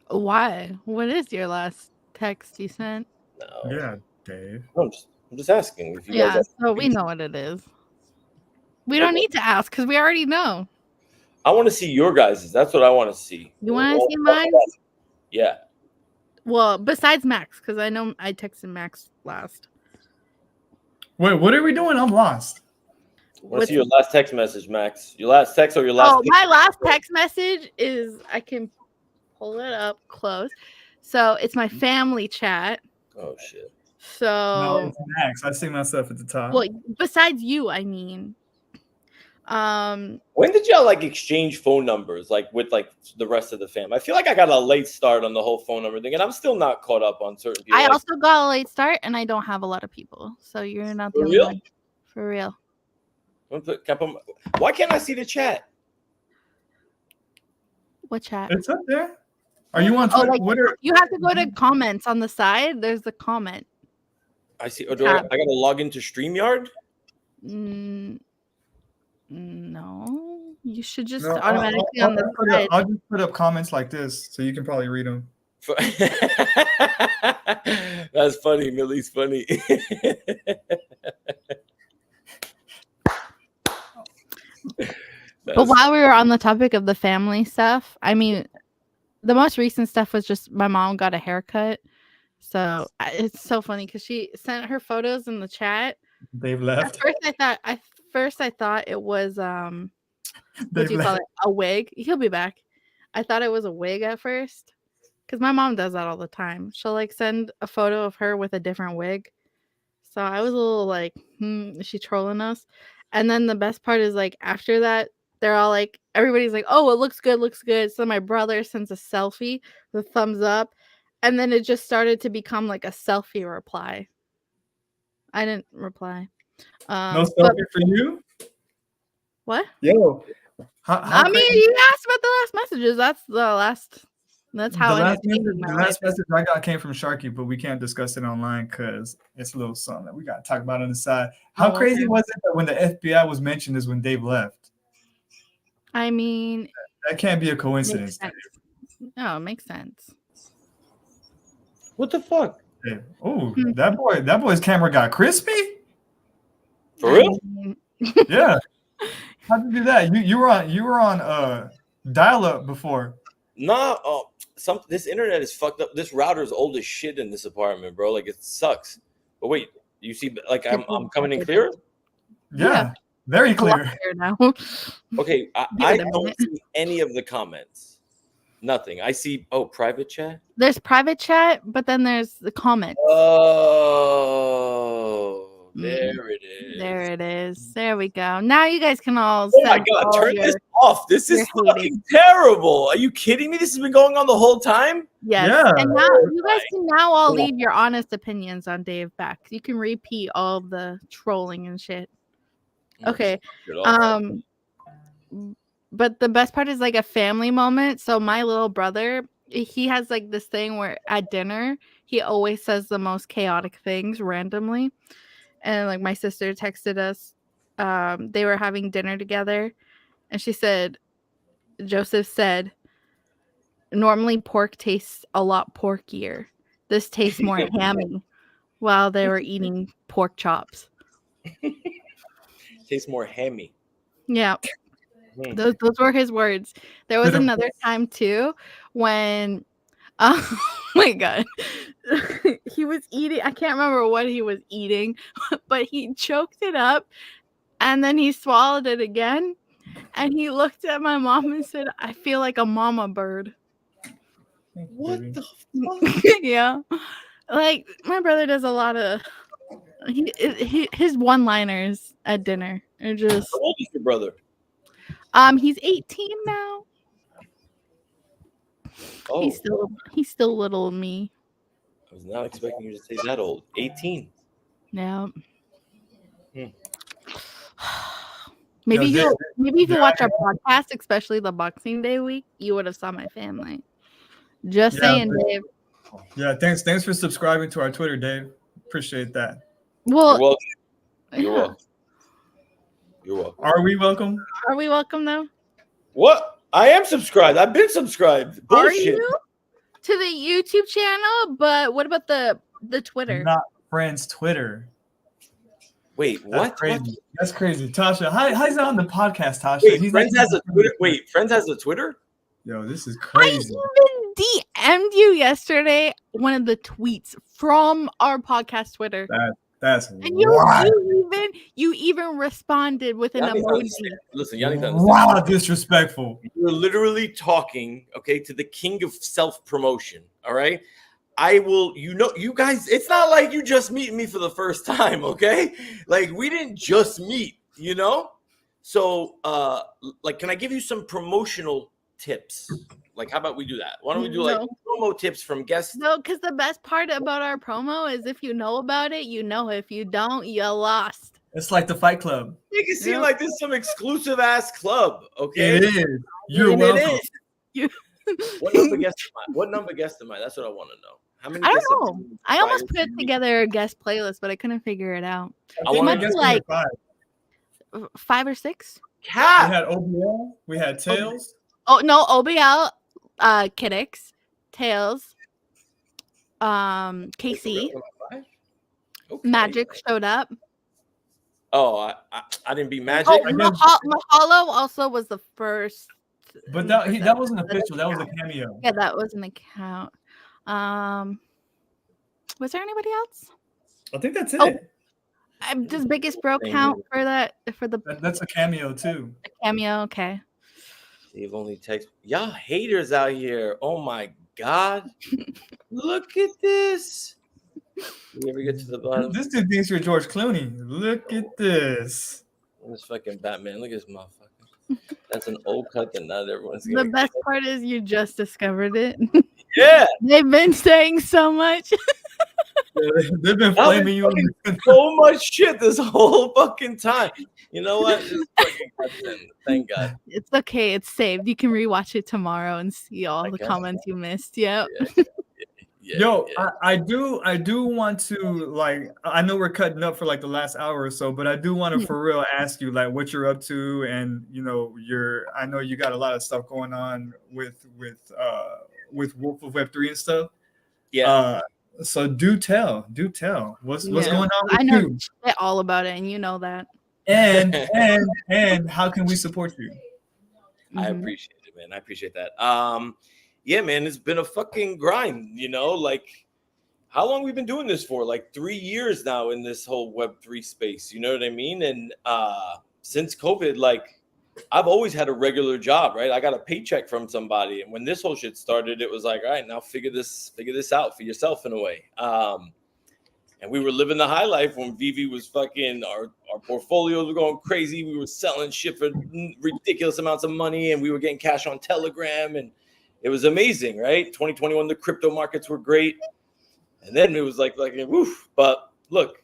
Speaker 3: Why? What is your last text you sent?
Speaker 4: No.
Speaker 1: Yeah, Dave.
Speaker 4: I'm just asking if you
Speaker 3: Yeah,
Speaker 4: guys.
Speaker 3: so we know what it is. We don't need to ask because we already know.
Speaker 4: I want to see your guys's. That's what I want to see.
Speaker 3: You want to see mine?
Speaker 4: Yeah.
Speaker 3: Well, besides Max, because I know I texted Max last.
Speaker 1: Wait, what are we doing? I'm lost.
Speaker 4: I want to see your last text message, Max. Your last text or your last.
Speaker 3: Oh, my last text message is, I can pull it up close. So it's my family chat.
Speaker 4: Oh shit.
Speaker 3: So
Speaker 1: No, it's Max. I see myself at the top.
Speaker 3: Well, besides you, I mean.
Speaker 4: When did y'all like exchange phone numbers like with like the rest of the fam? I feel like I got a late start on the whole phone number thing, and I'm still not caught up on certain people.
Speaker 3: I also got a late start, and I don't have a lot of people, so you're not the only one. For real.
Speaker 4: Why can't I see the chat?
Speaker 3: What chat?
Speaker 1: It's up there. Are you on Twitter?
Speaker 3: You have to go to comments on the side. There's the comment.
Speaker 4: I see. I got to log into StreamYard?
Speaker 3: No. You should just automatically on the side.
Speaker 1: I'll just put up comments like this so you can probably read them.
Speaker 4: That's funny. Millie's funny.
Speaker 3: But while we were on the topic of the family stuff, I mean, the most recent stuff was just my mom got a haircut. So it's so funny because she sent her photos in the chat.
Speaker 1: They've left.
Speaker 3: At first I thought it was what do you call it? A wig. He'll be back. I thought it was a wig at first because my mom does that all the time. She'll like send a photo of her with a different wig. So I was a little like, is she trolling us? And then the best part is like after that, they're all like, everybody's like, oh, it looks good, looks good. So my brother sends a selfie with thumbs up. And then it just started to become like a selfie reply. I didn't reply.
Speaker 1: No selfie for you?
Speaker 3: What?
Speaker 1: Yo.
Speaker 3: I mean, you asked about the last messages. That's the last. That's how
Speaker 1: the last message I got came from Sharky, but we can't discuss it online because it's a little something that we got to talk about on the side. How crazy was it that when the FBI was mentioned is when Dave left?
Speaker 3: I mean,
Speaker 1: that can't be a coincidence.
Speaker 3: No, it makes sense.
Speaker 4: What the fuck?
Speaker 1: Hey, oh, that boy's camera got crispy.
Speaker 4: For real?
Speaker 1: Yeah. How'd you do that? You were on dial-up before.
Speaker 4: Nah, this internet is fucked up. This router is old as shit in this apartment, bro. Like it sucks. But wait, you see, like I'm coming in clear.
Speaker 1: Yeah, very
Speaker 3: A lot
Speaker 1: clear.
Speaker 3: clearer now.
Speaker 4: Okay,
Speaker 3: Give
Speaker 4: I
Speaker 3: it a
Speaker 4: don't
Speaker 3: minute.
Speaker 4: see any of the comments. Nothing. I see. Oh, private chat.
Speaker 3: There's private chat, but then there's the comments.
Speaker 4: Oh, there it is.
Speaker 3: There it is. There we go. Now you guys can all.
Speaker 4: Oh my
Speaker 3: send
Speaker 4: God!
Speaker 3: all
Speaker 4: Turn
Speaker 3: your-
Speaker 4: this off. This is
Speaker 3: your
Speaker 4: fucking terrible. Are you kidding me? This has been going on the whole time.
Speaker 3: Yes.
Speaker 1: Yeah.
Speaker 3: And now you guys can now all
Speaker 4: God.
Speaker 3: leave your honest opinions on Dave back. You can repeat all the trolling and shit. Okay. But the best part is like a family moment. So my little brother, he has like this thing where at dinner, he always says the most chaotic things randomly. And like my sister texted us, they were having dinner together, and she said, Joseph said, normally pork tastes a lot porkier. This tastes more hammy, while they were eating pork chops.
Speaker 4: Tastes more hammy.
Speaker 3: Yeah. Those were his words. There was another time too when oh my God. He was eating, I can't remember what he was eating, but he choked it up and then he swallowed it again and he looked at my mom and said, I feel like a mama bird.
Speaker 4: What the fuck?
Speaker 3: Yeah. Like my brother does a lot of his one-liners at dinner are just.
Speaker 4: How old is your brother?
Speaker 3: He's 18 now.
Speaker 4: Oh,
Speaker 3: He's still little me.
Speaker 4: I was not expecting you to say that old. 18.
Speaker 3: Yeah.
Speaker 4: Hmm.
Speaker 3: Maybe
Speaker 1: Yo,
Speaker 3: if you watch our podcast, especially the Boxing Day week, you would have saw my family. Just saying, Dave.
Speaker 1: Yeah, thanks for subscribing to our Twitter, Dave. Appreciate that.
Speaker 3: Well,
Speaker 4: You're welcome.
Speaker 3: yeah.
Speaker 4: You're welcome. You're welcome.
Speaker 1: Are we welcome?
Speaker 3: Are we welcome though?
Speaker 4: What? I am subscribed. I've been subscribed. Bullshit.
Speaker 3: Are you to the YouTube channel? But what about the Twitter?
Speaker 1: Not Friends Twitter.
Speaker 4: Wait,
Speaker 1: That's
Speaker 4: what?
Speaker 1: crazy.
Speaker 4: What?
Speaker 1: That's crazy. Tasha, how's that on the podcast, Tasha?
Speaker 4: Wait,
Speaker 1: He's
Speaker 4: Friends
Speaker 1: not-
Speaker 4: has a Twitter. Wait, Friends has a Twitter?
Speaker 1: Yo, this is
Speaker 3: I
Speaker 1: crazy.
Speaker 3: even DM'd you yesterday one of the tweets from our podcast Twitter.
Speaker 1: That's
Speaker 3: And
Speaker 1: wild.
Speaker 3: you even responded with an
Speaker 4: Y'all need to
Speaker 3: emoji.
Speaker 4: understand. Listen, y'all need to understand.
Speaker 1: Wow, disrespectful.
Speaker 4: You're literally talking, okay, to the king of self-promotion. All right. I will, you guys, it's not like you just meet me for the first time, okay? Like we didn't just meet, So like, can I give you some promotional tips? Like, how about we do that? Why don't we do like promo tips from guests?
Speaker 3: No, because the best part about our promo is if you know about it, you know. If you don't, you lost.
Speaker 1: It's like the Fight Club.
Speaker 4: Make it seem like this is some exclusive ass club, okay?
Speaker 1: It is. You're
Speaker 4: And
Speaker 1: welcome.
Speaker 3: You.
Speaker 4: What number guest am I? What number guest am I? That's what I want to know. How many?
Speaker 3: I
Speaker 4: guests
Speaker 3: don't
Speaker 4: have
Speaker 3: know.
Speaker 4: you
Speaker 3: I almost
Speaker 4: inspired
Speaker 3: put
Speaker 4: to
Speaker 3: together a guest playlist, but I couldn't figure it out.
Speaker 4: I
Speaker 3: It
Speaker 4: want
Speaker 3: might
Speaker 4: to
Speaker 3: be
Speaker 1: Guess
Speaker 3: like
Speaker 1: number 5.
Speaker 3: 5 or 6.
Speaker 1: We
Speaker 4: Cat.
Speaker 1: had OBL. We had Tails.
Speaker 3: Oh no, OBL, Kiddix, Tails, KC,
Speaker 4: Okay.
Speaker 3: Magic showed up.
Speaker 4: Oh, I didn't beat Magic.
Speaker 3: Oh,
Speaker 1: I guess-
Speaker 3: Mahalo also was the first.
Speaker 1: But that wasn't official. That was a cameo.
Speaker 3: Yeah, that was an account. Was there anybody else?
Speaker 1: I think that's it.
Speaker 3: Oh. Does Biggest Bro count for that? For the
Speaker 1: That's a cameo too.
Speaker 3: cameo? Okay.
Speaker 4: They've only text. Y'all haters out here. Oh my God. Look at this. You ever get to the bottom?
Speaker 1: This dude thinks you're George Clooney. Look at this.
Speaker 4: This fucking Batman. Look at this motherfucker. That's an old cut that not everyone's
Speaker 3: The
Speaker 4: gonna
Speaker 3: best part is you just discovered it.
Speaker 4: Yeah.
Speaker 3: They've been saying so much.
Speaker 1: They've been flaming you.
Speaker 4: So much shit this whole fucking time. You know what? This fucking goddamn- Thank God.
Speaker 3: It's okay. It's saved. You can rewatch it tomorrow and see all the
Speaker 4: guess.
Speaker 3: comments you missed. Yep.
Speaker 4: Yeah,
Speaker 1: Yo,
Speaker 4: yeah.
Speaker 1: I do want to, like, I know we're cutting up for like the last hour or so, but I do want to for real ask you like what you're up to, and I know you got a lot of stuff going on with Wolf of Web 3 and stuff.
Speaker 4: Yeah.
Speaker 1: So do tell what's going on with
Speaker 3: I know
Speaker 1: you,
Speaker 3: shit all about it, and you know that.
Speaker 1: and how can we support you?
Speaker 4: I
Speaker 3: Mhm.
Speaker 4: appreciate it, man. I appreciate that. Yeah, man, it's been a fucking grind, like how long we've been doing this for? Like 3 years now in this whole Web3 space. You know what I mean? And since COVID, like I've always had a regular job, right? I got a paycheck from somebody, and when this whole shit started, it was like, all right, now figure this out for yourself in a way. And we were living the high life when Vivi was fucking, our portfolios were going crazy. We were selling shit for ridiculous amounts of money, and we were getting cash on Telegram, and it was amazing, right? 2021, the crypto markets were great. And then it was like woof. But look,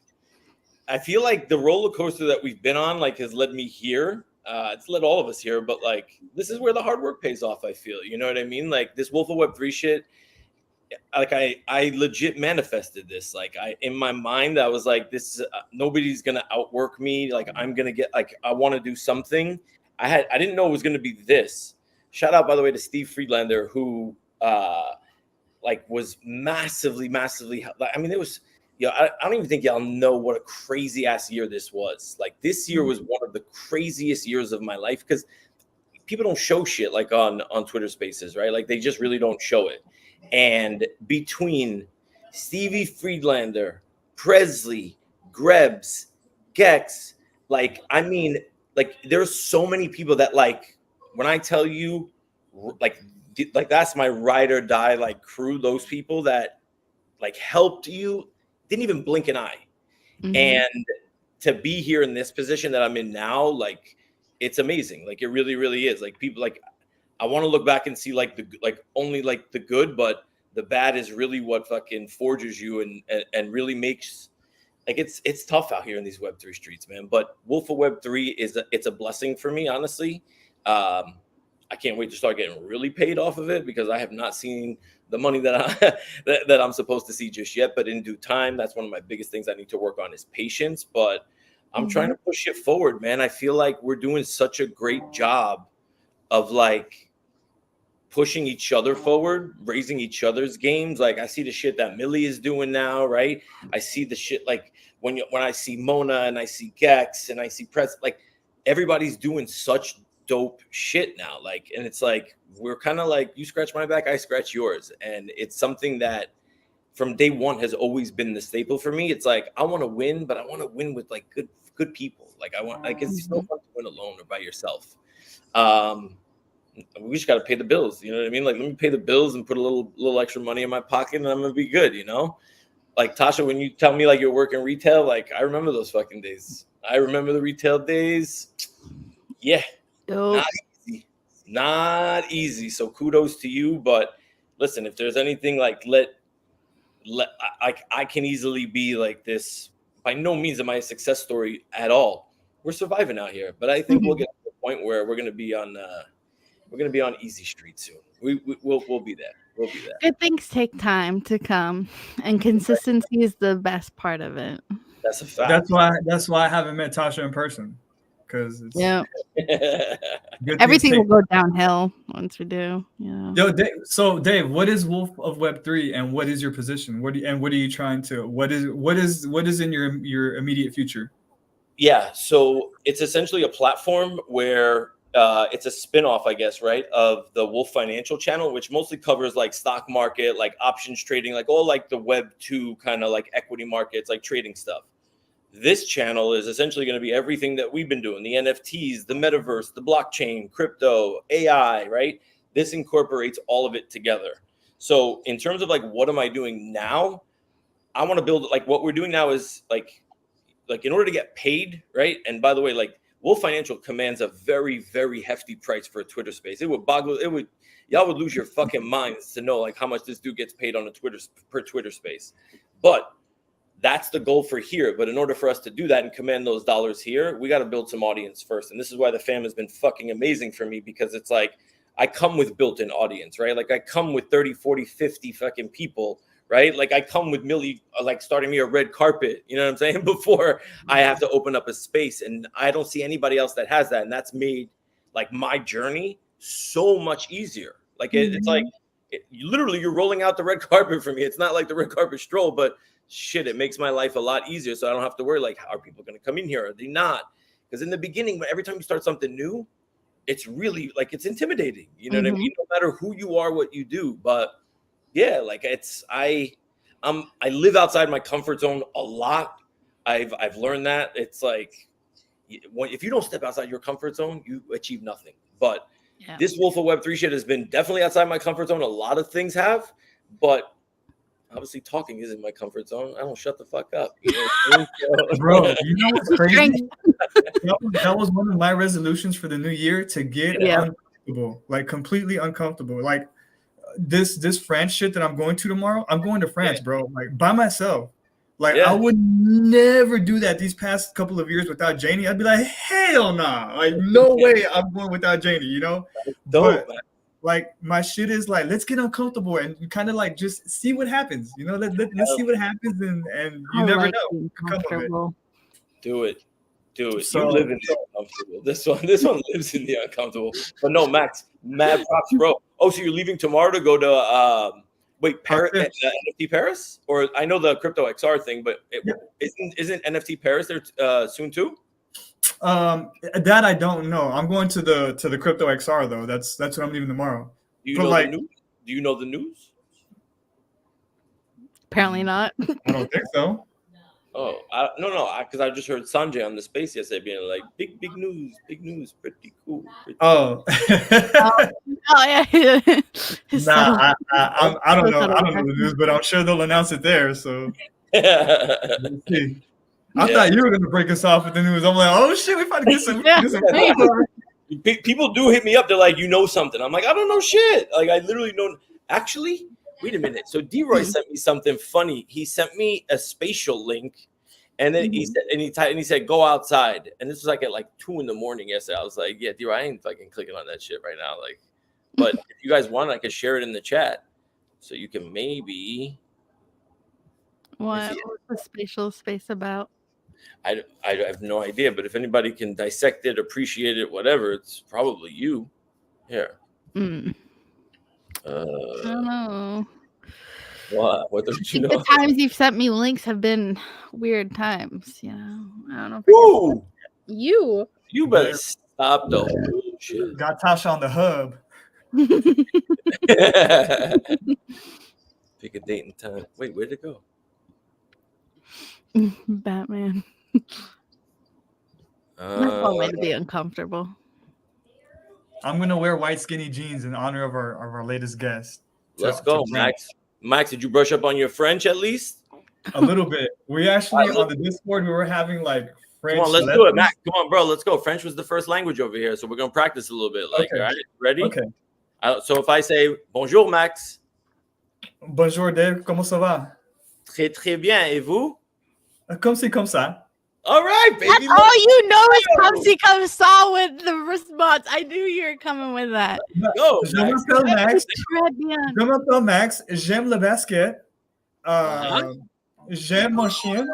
Speaker 4: I feel like the roller coaster that we've been on, like, has led me here. It's led all of us here, but like, this is where the hard work pays off, I feel. You know what I mean? Like, this Wolf of Web3 shit, like I legit manifested this. Like, in my mind, I was like, this nobody's gonna outwork me. Like, I'm gonna get, like, I want to do something. I didn't know it was gonna be this. Shout out, by the way, to Steve Friedlander, who like was massively. I mean, it was, I don't even think y'all know what a crazy ass year this was. Like, this year was one of the craziest years of my life, because people don't show shit like on Twitter Spaces, right? Like, they just really don't show it. And between Stevie Friedlander, Presley, Grebs, Gex, like, I mean, like, there's so many people that, like, when I tell you, like that's my ride or die, like, crew, those people that, like, helped you, didn't even blink an eye. Mm-hmm. And to be here in this position that I'm in now, like, it's amazing. Like, it really, really is. Like, people, like, I want to look back and see, like, only like the good, but the bad is really what fucking forges you and really makes, like, it's tough out here in these Web3 streets, man. But Wolf of Web3 it's a blessing for me, honestly. I can't wait to start getting really paid off of it, because I have not seen the money that that I'm supposed to see just yet. But in due time, that's one of my biggest things I need to work on, is patience. But I'm trying to push it forward, man. I feel like we're doing such a great job of, like, pushing each other forward, raising each other's games. Like, I see the shit that Millie is doing now, right? I see the shit, like, when I see Mona and I see Gex and I see Press, like, everybody's doing such dope shit now. Like, and it's like, we're kind of like, you scratch my back, I scratch yours. And it's something that from day one has always been the staple for me. It's like, I want to win, but I want to win with, like, good people. Like, I want, like, it's no fun to win alone or by yourself. We just got to pay the bills. You know what I mean? Like, let me pay the bills and put a little extra money in my pocket, and I'm going to be good, you know? Like, Tasha, when you tell me, like, you're working retail, like, I remember those fucking days. I remember the retail days. Yeah. Not easy. So kudos to you. But listen, if there's anything, like, I can easily be like this. By no means am I a success story at all. We're surviving out here, but I think we'll get to the point where we're going to be on easy street soon. We'll be there. We'll be there.
Speaker 3: Good things take time to come, and consistency is the best part of it.
Speaker 4: That's a fact.
Speaker 1: That's why I haven't met Tasha in person. Because
Speaker 3: everything will go downhill once we do. Yeah.
Speaker 1: Yo, Dave, what is Wolf of Web3, and what is your position? What are you trying to? What is in your immediate future?
Speaker 4: Yeah, so it's essentially a platform where it's a spinoff, I guess, right, of the Wolf Financial channel, which mostly covers, like, stock market, like options trading, like all, like, the Web 2 kind of, like, equity markets, like trading stuff. This channel is essentially going to be everything that we've been doing: the NFTs, the metaverse, the blockchain, crypto, AI, right? This incorporates all of it together. So in terms of, like, what am I doing now? I want to build, like, what we're doing now is like in order to get paid, right? And by the way, like, Wolf Financial commands a very, very hefty price for a Twitter space. Y'all would lose your fucking minds to know, like, how much this dude gets paid on per Twitter space. But that's the goal for here. But in order for us to do that and command those dollars here, we got to build some audience first. And this is why the fam has been fucking amazing for me, because it's like, I come with built-in audience, right? Like, I come with 30, 40, 50 fucking people, right? Like, I come with Millie, like, starting me a red carpet, you know what I'm saying? Before I have to open up a space. And I don't see anybody else that has that. And that's made, like, my journey so much easier. Like, it's like, literally, you're rolling out the red carpet for me. It's not like the red carpet stroll, but shit, it makes my life a lot easier. So I don't have to worry, like, how are people going to come in here? Are they not? Because in the beginning, every time you start something new, it's really, like, it's intimidating. You know what I mean? No matter who you are, what you do. But yeah, like, I live outside my comfort zone a lot. I've learned that it's like if you don't step outside your comfort zone, you achieve nothing. But this Wolf of Web3 shit has been definitely outside my comfort zone. A lot of things have, but obviously talking isn't my comfort zone. I don't shut the fuck up. You know what I mean?
Speaker 1: Bro, you know what's crazy? That was one of my resolutions for the new year, to get uncomfortable, like completely uncomfortable. Like this France shit that I'm going to tomorrow, I'm going to France, bro, like by myself. Like I would never do that these past couple of years without Janie. I'd be like, hell nah, like no way I'm going without Janie, you know? But like my shit is like, let's get uncomfortable and kind of like just see what happens, you know? Let's see what happens, and you never know.
Speaker 4: Do it. So, you live in the uncomfortable. This one lives in the uncomfortable. But no, Max, mad props, bro. Oh, so you're leaving tomorrow to go to Paris, NFT Paris? Or I know the crypto XR thing, but isn't NFT Paris there soon too?
Speaker 1: That I don't know. I'm going to the crypto XR though. That's what I'm leaving tomorrow.
Speaker 4: Do you know the news? Do you know the news?
Speaker 3: Apparently not.
Speaker 1: I don't think so.
Speaker 4: Oh, no, because I just heard Sanjay on the space yesterday being like, big news, pretty cool.
Speaker 1: Oh.
Speaker 3: Yeah.
Speaker 1: Nah, I don't know. I don't know the news, but I'm sure they'll announce it there. So we'll see. I thought you were gonna break us off with the news. I'm like, oh shit, we about to get some.
Speaker 4: People do hit me up. They're like, you know something? I'm like, I don't know shit. Like, I literally don't. Actually, wait a minute. So D-Roy sent me something funny. He sent me a spatial link, and then he said, go outside. And this was like at like 2 a.m. yesterday. I was like, yeah, D-Roy, I ain't fucking clicking on that shit right now. Like, but if you guys want, I could share it in the chat, so you can maybe.
Speaker 3: What's the spatial space about?
Speaker 4: I have no idea, but if anybody can dissect it, appreciate it, whatever, it's probably you. Here.
Speaker 3: I don't know.
Speaker 4: What don't you know?
Speaker 3: The times you've sent me links have been weird times, you know. I don't know.
Speaker 4: You better stop the bullshit.
Speaker 1: Got Tasha on the hub.
Speaker 4: Pick a date and time. Wait, where'd it go?
Speaker 3: Batman. That's one way to be uncomfortable.
Speaker 1: I'm gonna wear white skinny jeans in honor of our latest guest.
Speaker 4: Let's go, Max. Max, did you brush up on your French at least?
Speaker 1: A little bit. We actually on the Discord we were having like French.
Speaker 4: Come on, let's do it, Max. Come on, bro. Let's go. French was the first language over here, so we're gonna practice a little bit. Like, all right, ready?
Speaker 1: Okay.
Speaker 4: So if I say bonjour, Max.
Speaker 1: Bonjour, Dave. Comment ça va?
Speaker 4: Très bien. Et vous?
Speaker 1: Comme ci, comme ça.
Speaker 4: All right, baby.
Speaker 3: That's all you know is comme ci, comme ça with the response. I knew you were coming with that.
Speaker 4: Go.
Speaker 1: Je m'appelle Max. Je m'appelle Max. J'aime le basket. J'aime mon chien.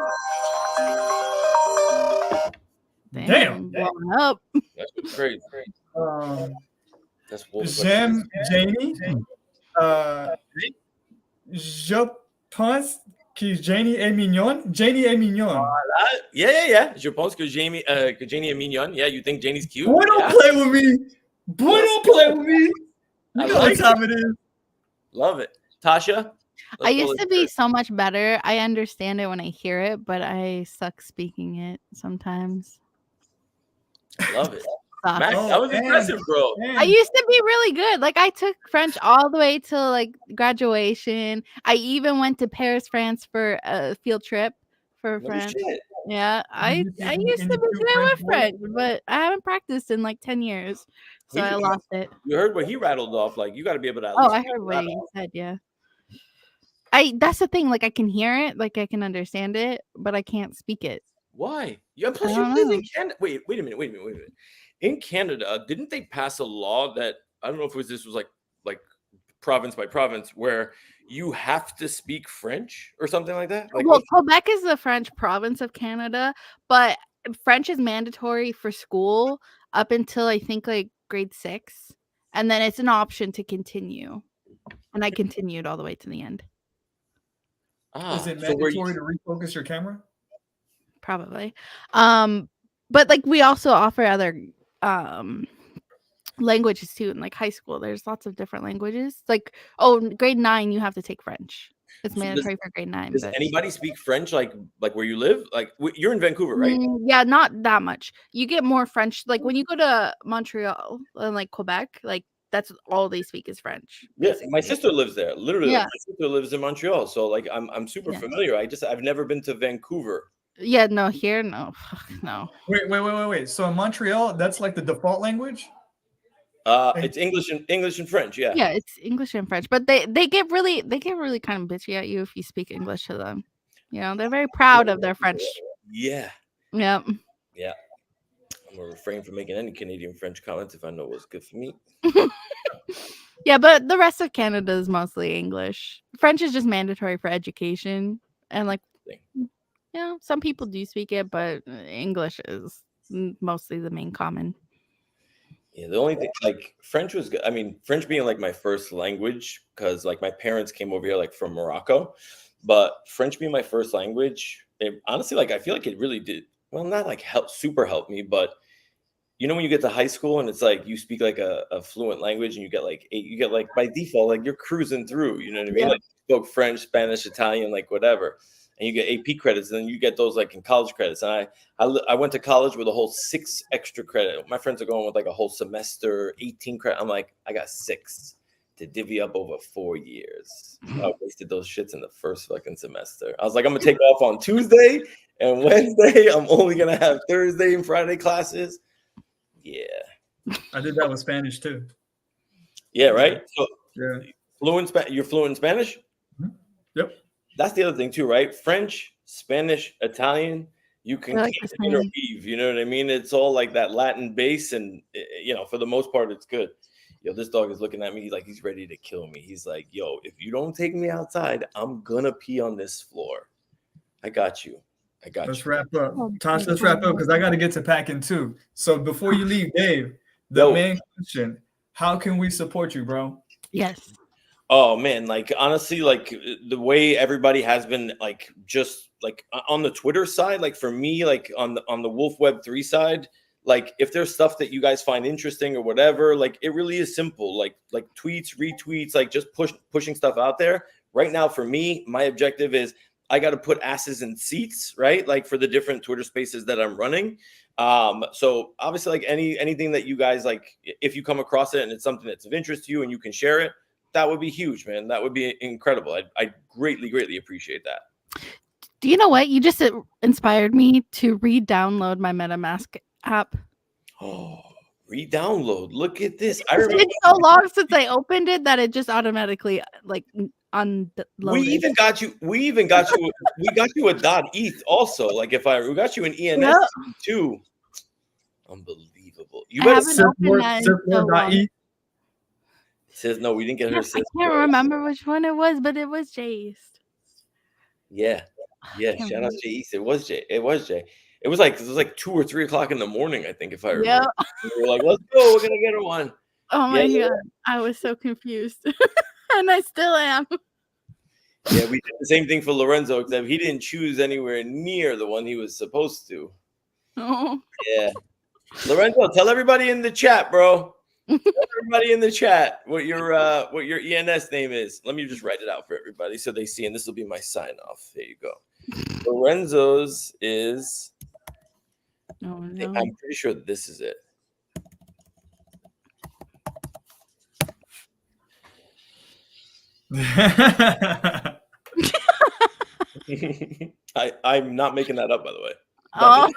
Speaker 1: Damn.
Speaker 3: Up.
Speaker 4: That's crazy. That's
Speaker 1: j'aime Janie. Je pense que Janie est mignonne. Janie est mignonne.
Speaker 4: Yeah. Je pense que Janie est mignonne. Yeah, you think Janie's cute?
Speaker 1: Boy, don't play with me. Boy, don't play with me. You know what time it is.
Speaker 4: Love it. Tasha?
Speaker 3: I used to be so much better. I understand it when I hear it, but I suck speaking it sometimes.
Speaker 4: Love it. Max, that was impressive, bro.
Speaker 3: I used to be really good. Like I took French all the way till like graduation. I even went to Paris, France for a field trip for French. Yeah, I used to be good with French, but I haven't practiced in like 10 years, so I lost it.
Speaker 4: You heard what he rattled off. Like you got to be able to.
Speaker 3: I heard what he said. Yeah. That's the thing. Like I can hear it, like I can understand it, but I can't speak it.
Speaker 4: Why? Yeah. Plus, you live in Canada. Wait a minute. In Canada, didn't they pass a law that I don't know if this was like province by province where you have to speak French or something like that? Like,
Speaker 3: well, Quebec is the French province of Canada, but French is mandatory for school up until I think like grade 6, and then it's an option to continue. And I continued all the way to the end.
Speaker 1: Is it mandatory to refocus your camera?
Speaker 3: Probably. But like we also offer other languages too in like high school. There's lots of different languages. Like, grade 9, you have to take French. It's mandatory for grade 9.
Speaker 4: Does
Speaker 3: But
Speaker 4: anybody speak French like where you live? Like you're in Vancouver, right?
Speaker 3: yeah, not that much. You get more French like when you go to Montreal and like Quebec, like that's all they speak is French.
Speaker 4: Yeah,
Speaker 3: Basically.
Speaker 4: my sister lives there. Literally,
Speaker 3: Yeah.
Speaker 4: like, my sister lives in Montreal, so like I'm super familiar. I've never been to Vancouver.
Speaker 3: Yeah, no, here, no.
Speaker 1: Wait. So in Montreal, that's like the default language?
Speaker 4: It's English and French, yeah.
Speaker 3: Yeah, it's English and French, but they get really kind of bitchy at you if you speak English to them. You know, they're very proud of their French.
Speaker 4: Yeah.
Speaker 3: Yep.
Speaker 4: Yeah. I'm gonna refrain from making any Canadian French comments if I know what's good for me.
Speaker 3: Yeah, but the rest of Canada is mostly English. French is just mandatory for education, and like, some people do speak it, but English is mostly the main common.
Speaker 4: Yeah, the only thing, like, French was good. I mean, French being like my first language, because like my parents came over here like from Morocco, but French being my first language, honestly, like I feel like it really did not like super help me, but you know when you get to high school and it's like you speak like a fluent language and you get like by default like you're cruising through, you know what I mean?
Speaker 3: Yeah.
Speaker 4: Like you spoke French, Spanish, Italian, like whatever, and you get AP credits, and then you get those like in college credits. And I went to college with a whole 6 extra credit. My friends are going with like a whole semester, 18 credit. I'm like, I got 6 to divvy up over 4 years. I wasted those shits in the first fucking semester. I was like, I'm gonna take off on Tuesday and Wednesday. I'm only gonna have Thursday and Friday classes. Yeah,
Speaker 1: I did that with Spanish too.
Speaker 4: Yeah, right. So
Speaker 1: yeah,
Speaker 4: you're fluent in Spanish.
Speaker 1: Mm-hmm. Yep.
Speaker 4: That's the other thing too, right? French, Spanish, Italian. You can interweave. You know what I mean? It's all like that Latin base, and for the most part, it's good. Yo, this dog is looking at me like he's ready to kill me. He's like, yo, if you don't take me outside, I'm gonna pee on this floor. I got you.
Speaker 1: Let's wrap up. Tosh, let's wrap up because I got to get to packing too. So before you leave, Dave, the main question, how can we support you, bro?
Speaker 3: Yes.
Speaker 4: Oh, man. Like, honestly, like the way everybody has been like just like on the Twitter side, like for me, like on the Wolf Web 3 side, like if there's stuff that you guys find interesting or whatever, like it really is simple. Like tweets, retweets, like just pushing stuff out there. Right now, for me, my objective is I got to put asses in seats, right? Like for the different Twitter spaces that I'm running. So obviously, like anything that you guys like, if you come across it and it's something that's of interest to you and you can share it, that would be huge, man. That would be incredible. I greatly, greatly appreciate that.
Speaker 3: Do you know what? You just inspired me to re-download my MetaMask app.
Speaker 4: Oh, re-download. Look at this. I remember
Speaker 3: it's so long since I opened it that it just automatically like unloaded.
Speaker 4: We got you a .eth also. Like we got you an ENS too. Unbelievable. You better
Speaker 1: Sysmore.eth.
Speaker 4: Says no, we didn't get her.
Speaker 3: I can't remember which one it was, but it was Jay's.
Speaker 4: Yeah. Shout out Jay East. It was Jay. It was 2 or 3 o'clock in the morning, I think, if I remember. Yeah. We were like, let's go, we're gonna get her one.
Speaker 3: Oh my god. I was so confused. And I still am.
Speaker 4: Yeah, we did the same thing for Lorenzo, except he didn't choose anywhere near the one he was supposed to.
Speaker 3: Oh.
Speaker 4: Yeah. Lorenzo, tell everybody in the chat, bro. Tell everybody in the chat what your ENS name is. Let me just write it out for everybody so they see, and this will be my sign off. There you go. Lorenzo's is I'm pretty sure this is it. I'm not making that up, by the way.
Speaker 3: Oh,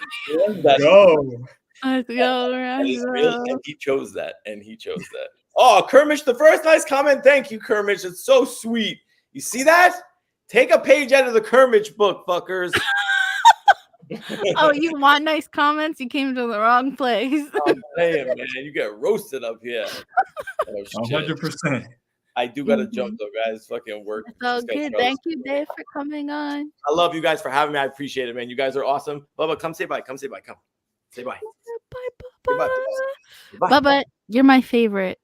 Speaker 1: let's go.
Speaker 3: Let's go, Lorenzo.
Speaker 4: And he chose that. Oh, Kermish, the first nice comment. Thank you, Kermish. It's so sweet. You see that? Take a page out of the Kermish book, fuckers.
Speaker 3: Oh, you want nice comments? You came to the wrong place.
Speaker 4: I'm saying, man, you get roasted up here.
Speaker 1: 100%.
Speaker 4: I do gotta jump though, guys. Fucking work.
Speaker 3: So good. Thank you, Dave, for coming on.
Speaker 4: I love you guys for having me. I appreciate it, man. You guys are awesome. Bubba, come say bye. Come say bye. Come. Say bye.
Speaker 3: Bye, Bubba. Bubba, you're my favorite.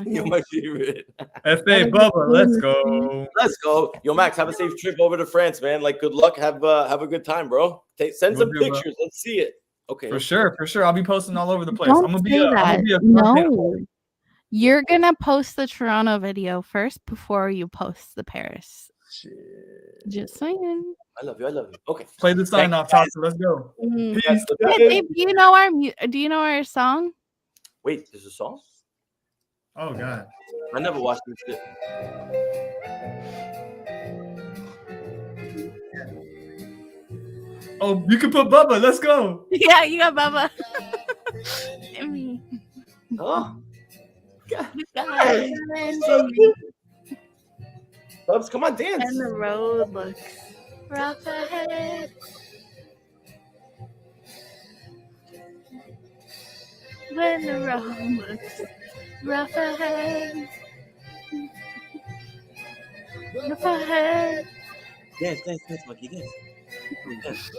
Speaker 4: You're my favorite.
Speaker 1: F.A. Bubba, let's go.
Speaker 4: Let's go. Yo, Max, have a safe trip over to France, man. Like, good luck. Have a good time, bro. Send some pictures. Let's see it. Okay.
Speaker 1: For sure. I'll be posting all over the place.
Speaker 3: Don't
Speaker 1: I'm gonna
Speaker 3: say that.
Speaker 1: be a
Speaker 3: No. You're gonna post the Toronto video first before you post the Paris.
Speaker 1: Shit.
Speaker 3: Just saying.
Speaker 4: I love you. Okay.
Speaker 1: Play the sign off, Tasha. Let's go. Peace.
Speaker 3: Yeah, Dave, do you know our song?
Speaker 4: Wait, there's a song?
Speaker 1: Oh God.
Speaker 4: I never watched this shit.
Speaker 1: Oh, you can put Bubba. Let's go.
Speaker 3: Yeah, you got Bubba.
Speaker 4: Oh.
Speaker 3: You got
Speaker 4: Bubs, come on, dance.
Speaker 3: And the road looks rough ahead. When the road looks rough ahead. Rough ahead.
Speaker 4: Dance, Monkey, dance. Dance.